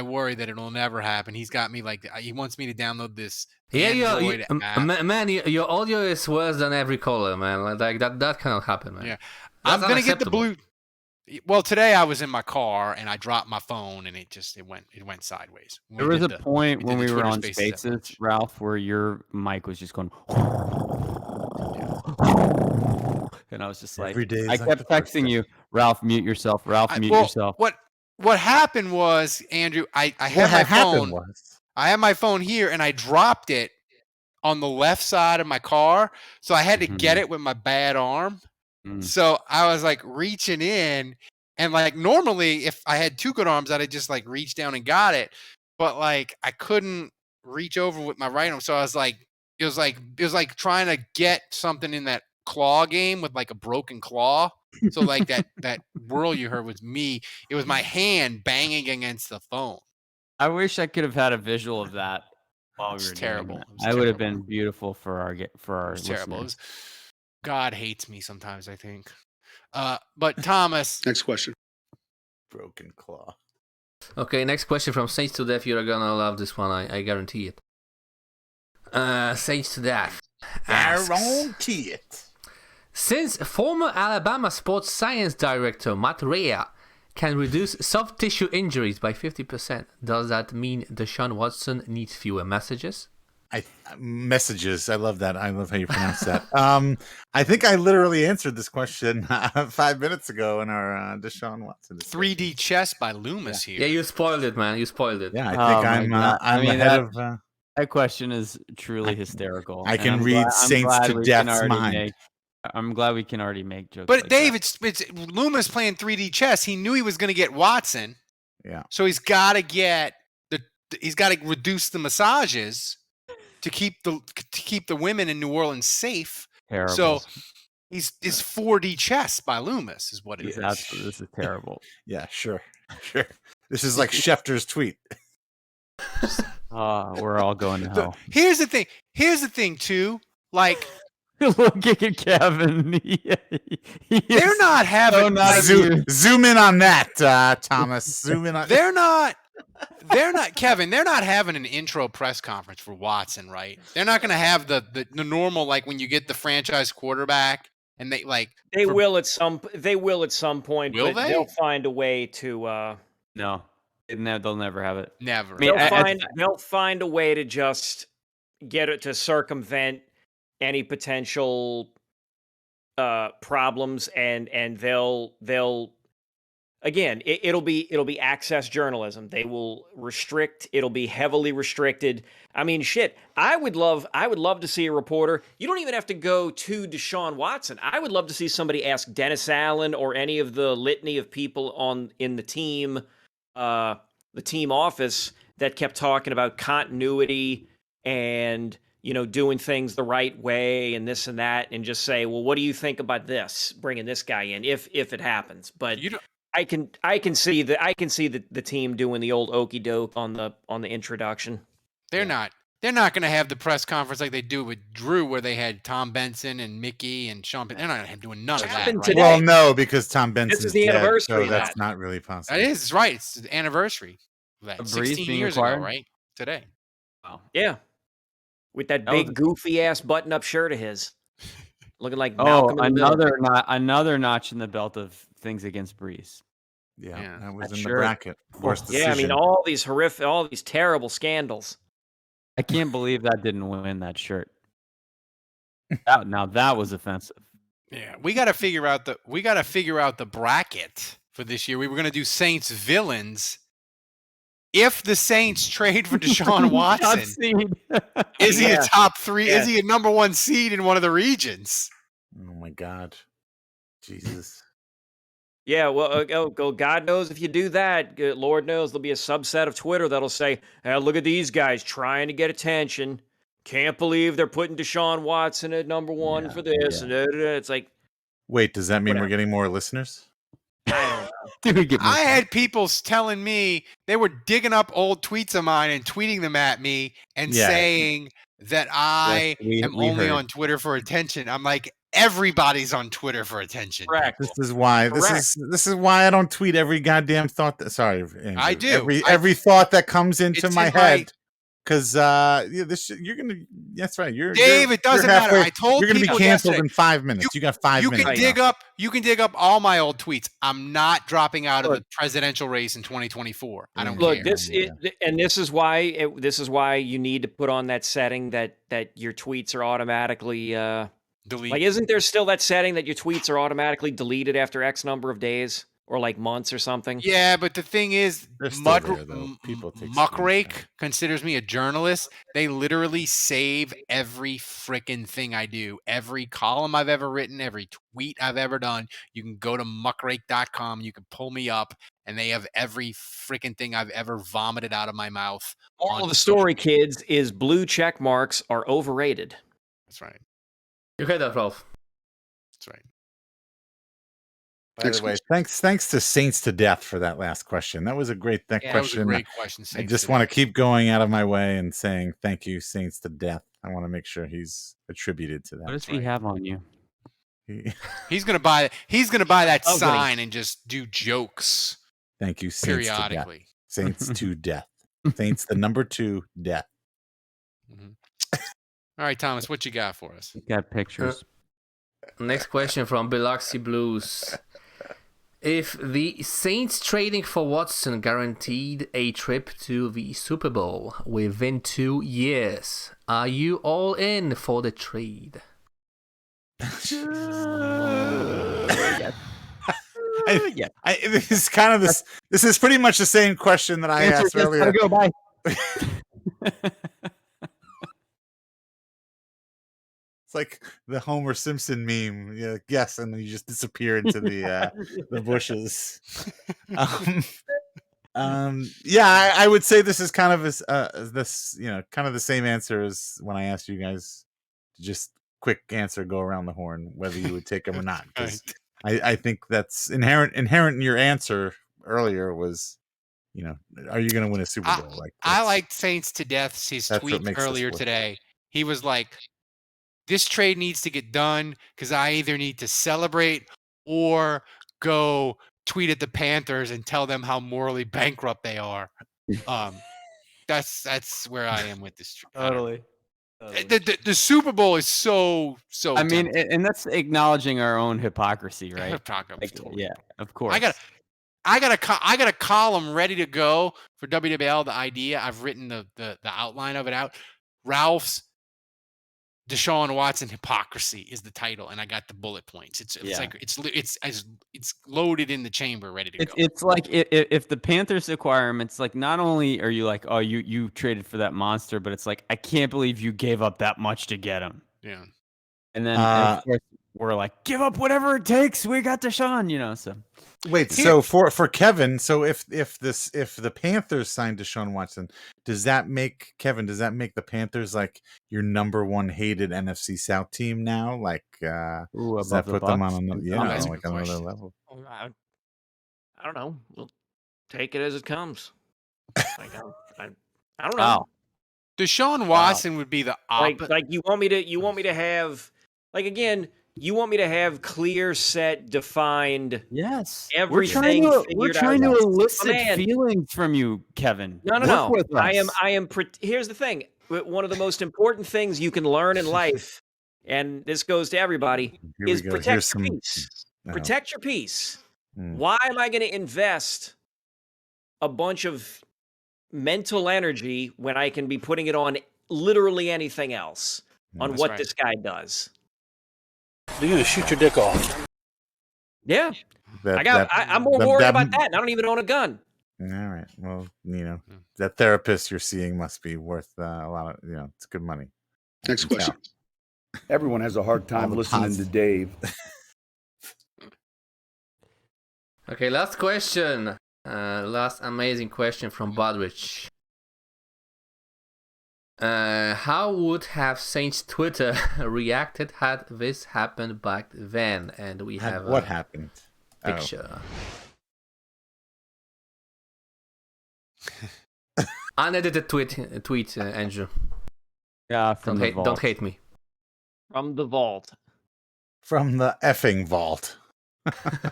worry that it'll never happen. He's got me like he wants me to download this Android app. Man, your audio is worse than every caller, man. Like that cannot happen, man. Yeah. That's I'm gonna get the unacceptable. blue. Well, today I was in my car and I dropped my phone and it went sideways. There was a point when we we did the were Twitter on Spaces at Spaces, lunch. Ralph, where your mic was just going. And I was just like, Every day is I like kept the first texting day. you, Ralph, mute yourself. Ralph, mute Well, yourself. What happened was, Andrew, I What had my had happened phone. was I had my phone here and I dropped it on the left side of my car, so I had to get Mhm. it with my bad arm. Mm. So I was like reaching in, and like normally if I had two good arms, I'd have just like reached down and got it. But like I couldn't reach over with my right arm. So I was like, it was like trying to get something in that claw game with like a broken claw. So like that whirl you heard was me. It was my hand banging against the phone. I wish I could have had a visual of that while we It's were terrible. doing It was that. I would have terrible. been beautiful for our It listeners. was, God hates me sometimes, I think. But Thomas, Next question. Broken claw. Okay, next question from Saints to Death. You're gonna love this one, I guarantee it. Saints to Death asks, Guarantee it. since former Alabama sports science director Matt Rea can reduce soft tissue injuries by 50%, does that mean Deshaun Watson needs fewer messages? Messages. I love that. I love how you pronounce that. I think I literally answered this question 5 minutes ago in our Deshaun Watson discussion. 3D chess by Loomis Yeah, here. you spoiled it, man. You spoiled it. Yeah, I Oh think my God. I'm I mean, ahead that- of. That question is truly hysterical. I and can I'm read glad- Saints I'm glad to we Death's can already mind. I'm glad we can already make jokes. But like Dave, that. it's Loomis playing 3D chess. He knew he was going to get Watson, Yeah. so he's got to reduce the massages to keep the women in New Orleans safe. Terrible. So it's 4D chess by Loomis is what it is. This is terrible. Yeah, sure. This is like Schefter's tweet. We're all going to hell. Here's the thing too. Like Look at Kevin. they're not having Zoom in on that, Thomas. Zoom in on. They're not Kevin, they're not having an intro press conference for Watson, right? They're not going to have the normal, like when you get the franchise quarterback and they will at some point, Will but they? they'll find a way to No, they'll never have it. never. I mean, they'll find a way to just get it to circumvent any potential problems, and they'll again, it'll be access journalism. They will restrict. It'll be heavily restricted. I mean, shit. I would love to see a reporter. You don't even have to go to Deshaun Watson. I would love to see somebody ask Dennis Allen or any of the litany of people in the team office that kept talking about continuity and doing things the right way and this and that, and just say, well, what do you think about this? Bringing this guy in if it happens, but. I can see the team doing the old okey doke on the introduction. They're not going to have the press conference like they do with Drew, where they had Tom Benson and Mickey and Sean. They're not going to have doing none of that. Right? Today. Well, no, because Tom Benson This is the anniversary. So that's not really possible. That is right. It's the anniversary of that. 16 years ago, right? Today. Wow. Yeah, with that big goofy ass button up shirt of his, looking like Malcolm. Another notch in the belt of things against Breeze. Yeah, that was that's in the bracket. Worst decision. Yeah, I mean all these terrible scandals. I can't believe that didn't win that shirt. Now that was offensive. Yeah, we got to figure out the bracket for this year. We were going to do Saints villains. If the Saints trade for Deshaun Watson, is he a top 3? Yeah. Is he a number 1 seed in one of the regions? Oh my God, Jesus. Yeah, well, God knows if you do that, Lord knows there'll be a subset of Twitter that'll say, hey, look at these guys trying to get attention. Can't believe they're putting Deshaun Watson at number 1 for this. Yeah. And it's like, wait, does that mean we're getting more listeners? I had people telling me they were digging up old tweets of mine and tweeting them at me and saying that I am only on Twitter for attention. I'm like, everybody's on Twitter for attention. Correct. This is why I don't tweet every goddamn thought sorry, Andrew. I do. Every thought that comes into my head. Because you're gonna. That's right. Dave. It doesn't matter. I told you're gonna be canceled yesterday, in 5 minutes. You got 5 minutes. You can dig up all my old tweets. I'm not dropping out of the presidential race in 2024. I don't care. This is why you need to put on that setting that your tweets are automatically deleted. Like, isn't there still that setting that your tweets are automatically deleted after X number of days? or like months or something. Yeah, but the thing is, They're still there, though. People take Muckrake screenshots. considers me a journalist. They literally save every freaking thing I do, every column I've ever written, every tweet I've ever done. You can go to muckrake.com. You can pull me up, and they have every freaking thing I've ever vomited out of my mouth. All of the story, kids, is blue check marks are overrated. That's right. You heard that, Ralph. That's right. By the way, thanks to Saints to Death for that last question. That was a great question. That was a great question. I just want to keep going out of my way and saying thank you, Saints to Death. I want to make sure he's attributed to that. What does he have on you? He's gonna buy that sign and just do jokes. Thank you, Saints periodically. To Death. Saints to Death. Saints the number 2 Death. Mm-hmm. All right, Thomas, what you got for us? Got pictures. Next question from Biloxi Blues. If the Saints trading for Watson guaranteed a trip to the Super Bowl within 2 years, are you all in for the trade? This is kind of this is pretty much the same question that I asked earlier. Go, bye. It's like the Homer Simpson meme. Yeah, yes, and you just disappear into the bushes. Yeah, I would say this is kind of kind of the same answer as when I asked you guys. Just quick answer, go around the horn, whether you would take them or not. Because I think that's inherent in your answer earlier was, are you going to win a Super Bowl? I liked Saints to Death. His tweet earlier today. He was like, this trade needs to get done because I either need to celebrate or go tweet at the Panthers and tell them how morally bankrupt they are. That's where I am with this. Totally. The Super Bowl is so. I mean, and that's acknowledging our own hypocrisy, right? Totally. Yeah, of course. I got a column ready to go for WWL. The idea, I've written the outline of it out. Ralph's Deshaun Watson hypocrisy is the title, and I got the bullet points. It's loaded in the chamber, ready to go. It's like if the Panthers acquire him, it's like not only are you like, oh, you traded for that monster, but it's like, I can't believe you gave up that much to get him. Yeah. And then of course, we're like, give up whatever it takes. We got Deshaun, so. Wait, so for Kevin, so if the Panthers signed Deshaun Watson, does that make the Panthers like your number one hated NFC South team now? Like, does that put them on another level? I don't know. We'll take it as it comes. I don't know. Wow. Deshaun Watson would be the opposite. Like you want me to have, like, again, you want me to have clear set, defined. Yes. Everything. We're trying to elicit feelings from you, Kevin. No. Here's the thing. One of the most important things you can learn in life, and this goes to everybody, is protect your peace. Protect your peace. Why am I going to invest a bunch of mental energy when I can be putting it on literally anything else on what this guy does? You're going to shoot your dick off. Yeah. I'm more worried about that, and I don't even own a gun. All right. Well, that therapist you're seeing must be worth a lot of, it's good money. Next question. Everyone has a hard time listening to Dave. Okay, last question. Last amazing question from Budrich. How would have Saints Twitter reacted had this happened back then? And we have what happened? Picture. Unedited tweet, Andrew. Yeah, don't hate me. From the vault. From the effing vault. Okay.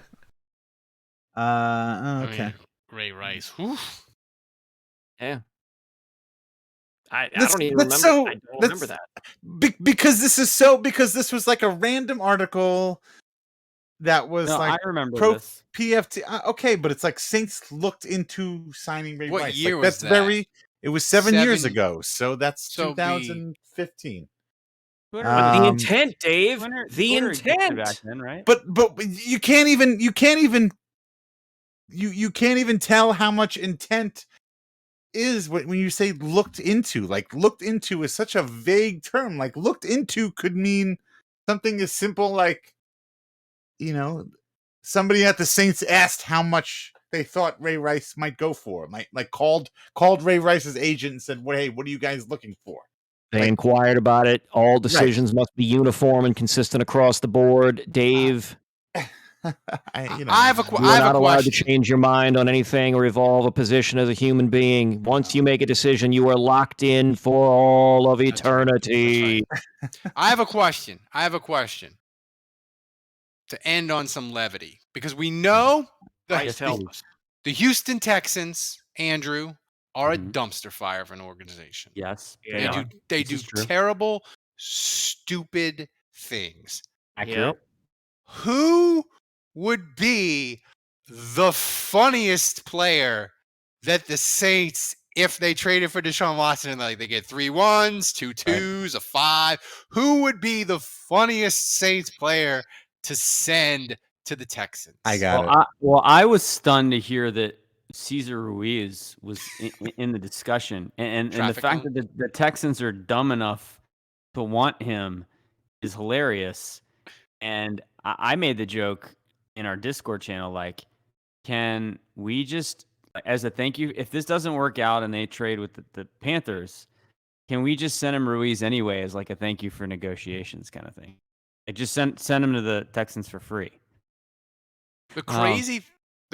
I mean, Ray Rice. Whew. Yeah. I don't even remember. I don't remember that. Because this was like a random article that was I remember pro this. PFT. Okay, but it's like Saints looked into signing Ray Rice. What year was that? It was 7 years ago, so that's 2015. The intent, Dave. The intent. Back then, right? But you can't even you can't even tell how much intent is when you say looked into. Like, looked into is such a vague term. Like, looked into could mean something as simple like, somebody at the Saints asked how much they thought Ray Rice might go for. Like called Ray Rice's agent and said, "Well, hey, what are you guys looking for?" They inquired about it. All decisions must be uniform and consistent across the board. Dave, I have a you are not allowed to question. change your mind on anything or evolve a position as a human being. Once you make a decision, you are locked in for all of eternity. I have a question. To end on some levity, because we know the Houston Texans, Andrew, are a dumpster fire of an organization. Yes. They do terrible, stupid things. Accurate. Who would be the funniest player that the Saints, if they traded for Deshaun Watson and like they get 3 1s, 2 2s, a 5, who would be the funniest Saints player to send to the Texans? I got it. I was stunned to hear that Cesar Ruiz was in the discussion, and the fact that the Texans are dumb enough to want him is hilarious. And I made the joke in our Discord channel, like, can we just, as a thank you, if this doesn't work out and they trade with the Panthers, can we just send him Ruiz anyway as like a thank you for negotiations kind of thing? Just send him to the Texans for free. The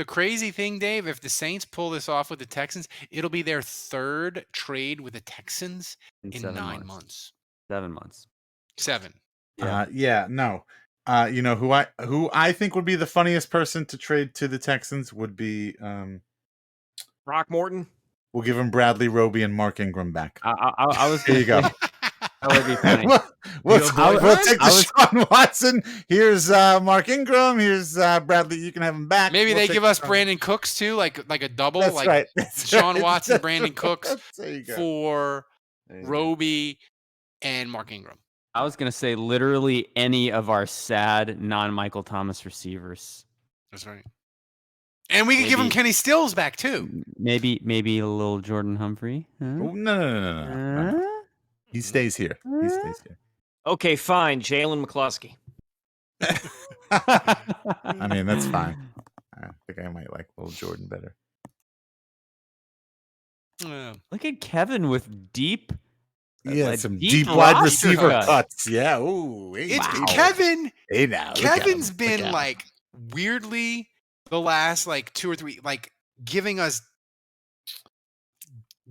crazy thing, Dave, if the Saints pull this off with the Texans, it'll be their 3rd trade with the Texans in 9 months. 7 months. 7. No. Who I think would be the funniest person to trade to the Texans would be Rock Morton. We'll give him Bradley Roby and Mark Ingram back. I was Here you go. That would be funny. we'll take Deshaun Watson. Here's Mark Ingram. Here's Bradley. You can have him back. Maybe they give us Brandon Cooks too, like a double. That's like right. Deshaun Watson, Brandon Cooks for There you Roby and Mark Ingram. I was gonna say literally any of our sad non-Michael Thomas receivers. That's right. And we could give him Kenny Stills back too. Maybe a little Jordan Humphrey. Huh? Oh, no. He stays here. Okay, fine. Jalen McCluskey. I mean, that's fine. I think I might like little Jordan better. Look at Kevin with deep. Some deep wide receiver cuts. Yeah. Ooh. Kevin. Hey now. Kevin's been like weirdly the last like 2 or 3 like giving us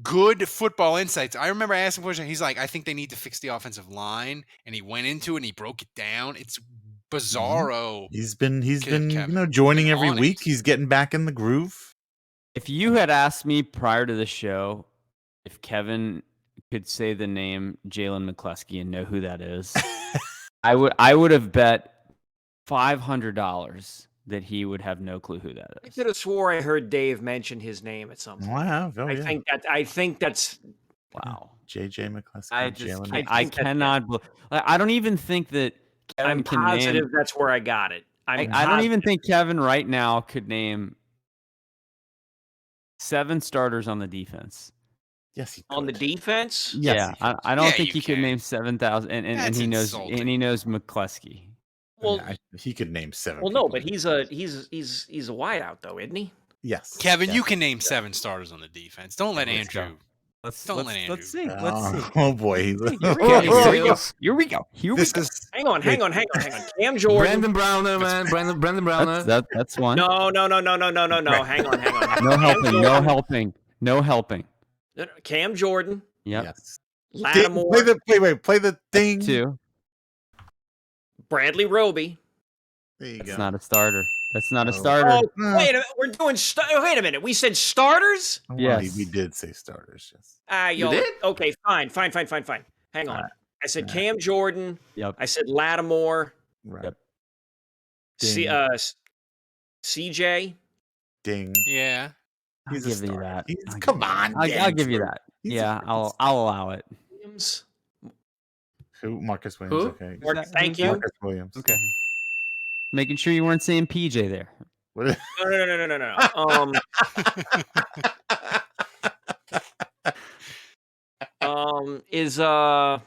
good football insights. I remember asking a question. He's like, I think they need to fix the offensive line, and he went into it and he broke it down. It's bizarro. He's been joining every week. He's getting back in the groove. If you had asked me prior to the show if Kevin could say the name Jalen McCluskey and know who that is, I would have bet $500 that he would have no clue who that is. I could have swore I heard Dave mention his name at some point. Wow. I think that's wow. JJ McCluskey. I cannot. I don't even think that Kevin I'm can positive name, that's where I got it. I don't even think Kevin right now could name 7 starters on the defense. Yes, he could. On the defense? Yes, yeah, I don't think he could can. name 7,000, and he knows insulting. and he knows McCluskey. Well, he could name 7. Well, no, but he's a wideout though, isn't he? Yes, Kevin, you can name 7 starters on the defense. Don't let Andrew. Let's see. Oh boy. Here we go. Hang on. Cam Jordan. Brandon Browner, man. Brandon Browner. That's one. No. Hang on. No helping. Cam Jordan. Yep. Yes. Lattimore. Play the thing. 2. Bradley Roby. There you That's go. not a starter. That's not a starter. Oh, wait a minute. We're doing. Wait a minute. We said starters. Well, Yes. we did say starters. Yes. You did? Okay, fine. Hang on. I said Cam Jordan. Yep. I said Lattimore. Right. Yep. CJ. Ding. Yeah. I'll give you that. Come on. I'll give you that. Yeah, I'll allow it. Williams. Who? Marcus Williams. Who? Okay. Thank you. Marcus Williams. Okay. Making sure you weren't saying PJ there. What- No. Is How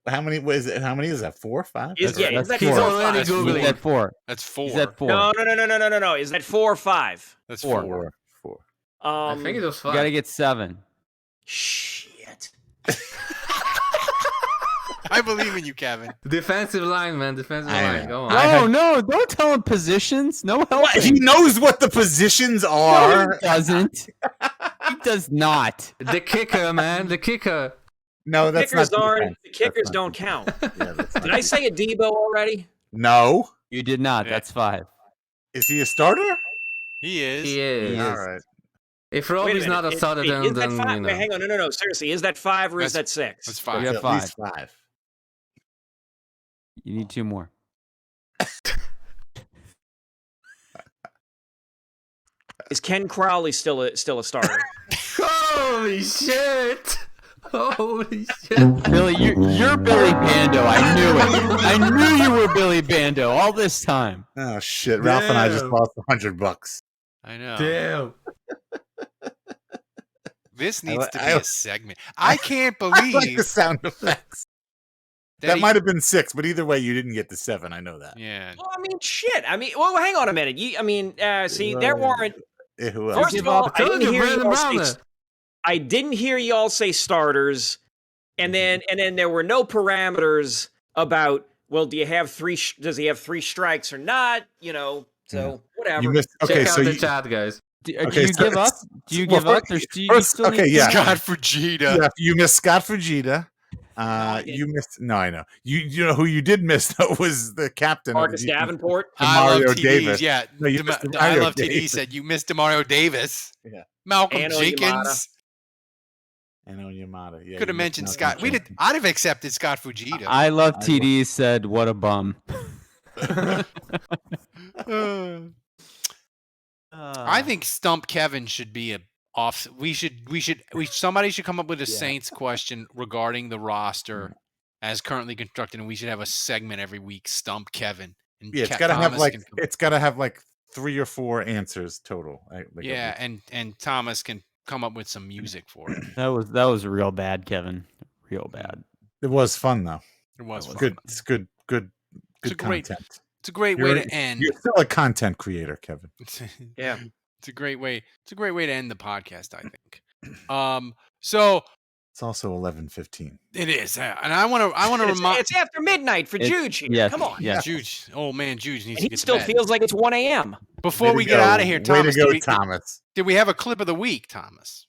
many? What is it? How many is that? 4, 5? is That's that He's 4 or already 5? He's Googling. at 4. That's 4. He's at 4. No. Is that 4 or 5? That's 4. 4. 4. I think it was You 5. gotta get 7. Shit. I believe in you, Kevin. Defensive line, man. Defensive line. Go on. No, no, don't tell him positions. No helping. He knows what the positions are. No, he doesn't. He does not. The kicker, man. The kicker. No, that's Kickers not aren't. defense. The kickers That's don't count. Yeah, that's Did I say a Debo already? No. You did not. Yeah. That's 5. Is he a starter? He is. He is. All right. If Wait Robbie's minute. not a starter, then is that 5? you know. Wait, hang on. No. Seriously, is that 5 or is that 6? That's 5. Yeah. At 5. least 5. You need 2 more. Is Ken Crowley still a starter? Holy shit! Holy shit! Billy, you're Billy Bando. I knew it. I knew you were Billy Bando all this time. Oh shit! Ralph and I just Damn. lost $100. I know. Damn. This needs to be I- a segment. I can't I like the believe sound effects. That might have been 6, but either way, you didn't get the 7. I know that. Yeah. Well, I mean, shit. Well, hang on a minute. See, there weren't. Who else? First of all, I told didn't you, hear Brandon y'all Brown say. there. I didn't hear y'all say starters, and then there were no parameters about. Well, do you have 3? Does he have 3 strikes or not? So whatever. You missed. Check Okay, out so the you, chat, guys. Do Okay, you so- give up? Do you well, give up? first- Do you first- still okay, need yeah. Scott Fujita. yeah, you missed Scott Fujita. I didn't. You missed. No, I know. You know who you did miss though was the captain. Marcus of the, Davenport. I love Demario TDs. Davis. Yeah. No, you missed I Demario love TD Davis. said you missed Demario Davis. Yeah. Malcolm Ano Jenkins. And Yamada. Yeah, Could you have missed mentioned Malcolm Scott. Jenkins. I'd have accepted Scott Fujita. I love I TD said, what a bum. I think Stump Kevin should be a off. Somebody should come up with a Saints question regarding the roster as currently constructed, and we should have a segment every week. Stump Kevin. And Yeah, it's got to have Thomas like can come- it's got to have like 3 or 4 answers total. Like a yeah, week. and Thomas can come up with some music for it. That was real bad, Kevin. Real bad. It was fun though. It was fun. Good. It's good. It's a great- content. It's a great way to end. You're still a content creator, Kevin. Yeah. It's a great way. It's a great way to end the podcast, I think. So It's also 11:15. it is, and I want to remind It's after midnight for Juge here. Yes, Come on. yes. Juge. Oh man, Juge needs And to he get still to bed. feels like it's 1 a.m. Before Way we to get go. out of here, Thomas, Way to go, did Thomas. we have a clip of the week, Thomas?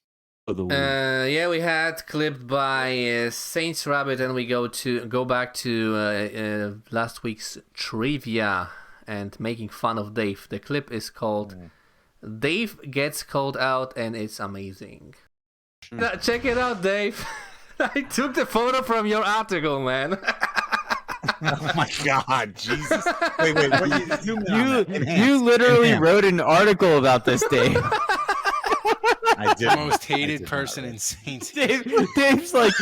Yeah, we had clipped by Saints Rabbit, and we go back to last week's trivia and making fun of Dave. The clip is called "Dave Gets Called Out," and it's amazing. Check it out, Dave. I took the photo from your article, man. Oh my God, Jesus! Wait, what you zoom in on that. Enhance. You literally Enhance. wrote an article about this, Dave. I did. The most hated person in Saints. Dave's like,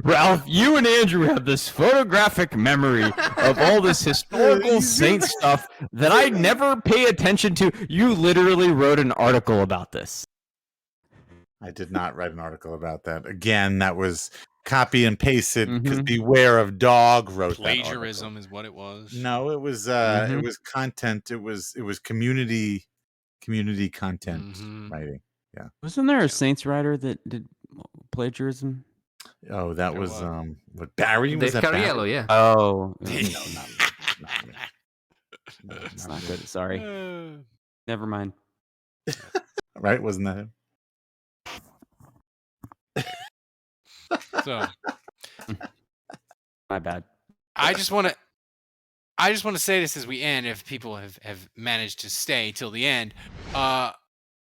Ralph, you and Andrew have this photographic memory of all this historical Saint stuff that I never pay attention to. You literally wrote an article about this. I did not write an article about that. Again, that was copy and pasted because Mhm. Beware of Dog wrote Plagiarism is what it was. that article. No, it was Mhm. it was content. It was community content Mhm. writing. Wasn't there a Saints writer that did plagiarism? Oh, that There was was. what Barry was Dave that Cariello, Barry? yeah. Oh, No, not me. No, it's not not me. good. Sorry. Never mind. Right? Wasn't that him? So My bad. I just want to say this as we end. If people have managed to stay till the end,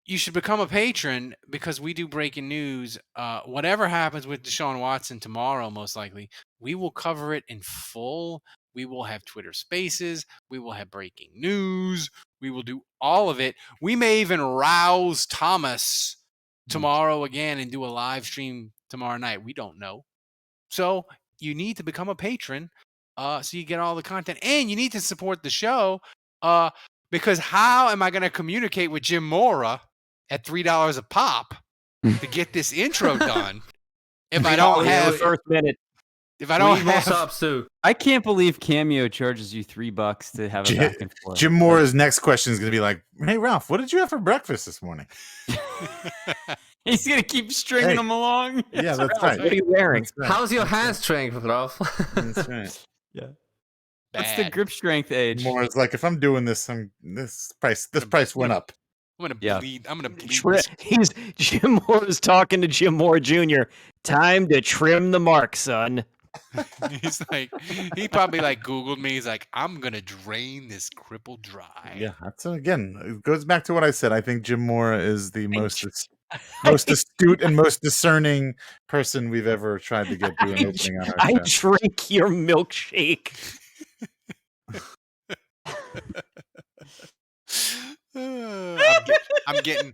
you should become a patron because we do breaking news. Whatever happens with Deshaun Watson tomorrow, most likely, we will cover it in full. We will have Twitter Spaces. We will have breaking news. We will do all of it. We may even rouse Thomas tomorrow again and do a live stream tomorrow night. We don't know. So you need to become a patron so you get all the content. And you need to support the show Because how am I going to communicate with Jim Mora at $3 a pop to get this intro done if I don't have the first minute? If I don't we need more have subs too. I can't believe Cameo charges you $3 to have a back and forth. Jim Mora's next question is going to be like, "Hey Ralph, what did you have for breakfast this morning?" He's gonna keep stringing them along. Yeah, that's right. What are you wearing? That's right. How's your hand strength, Ralph? That's right. Yeah. What's the grip strength age? Mora's like, if I'm doing this, this price went up. I'm going to Yeah. bleed. I'm going to bleed. Jim Moore's talking to Jim Moore Jr. Time to trim the mark, son. He's like, he probably like Googled me. He's like, I'm going to drain this cripple dry. Yeah, that's again, it goes back to what I said. I think Jim Mora is the most astute and most discerning person we've ever tried to get to an opening on our I show. drink your milkshake. I'm getting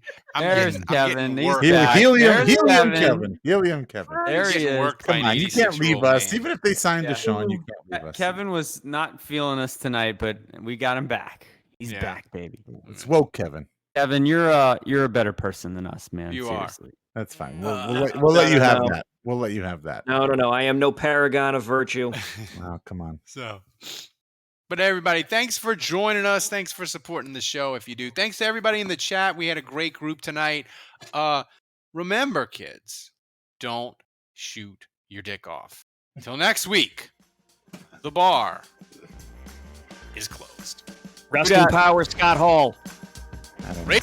Kevin. He's worked. back. Helium There's Kevin. Helium Kevin. There he Getting is. worked by Come an on, you can't 86-year-old leave us. man. Even if they signed Yeah. Deshaun, you can't leave us. Kevin was not feeling us tonight, but we got him back. He's Yeah. back, baby. It's woke, Kevin. Kevin, you're a better person than us, man. You Seriously. That's fine. We'll let you have that. We'll let you have that. No. I am no paragon of virtue. Oh, come on. So, but everybody, thanks for joining us. Thanks for supporting the show. If you do, thanks to everybody in the chat. We had a great group tonight. Remember, kids, don't shoot your dick off. Until next week, the bar is closed. Rest in power, Scott Hall. I don't know.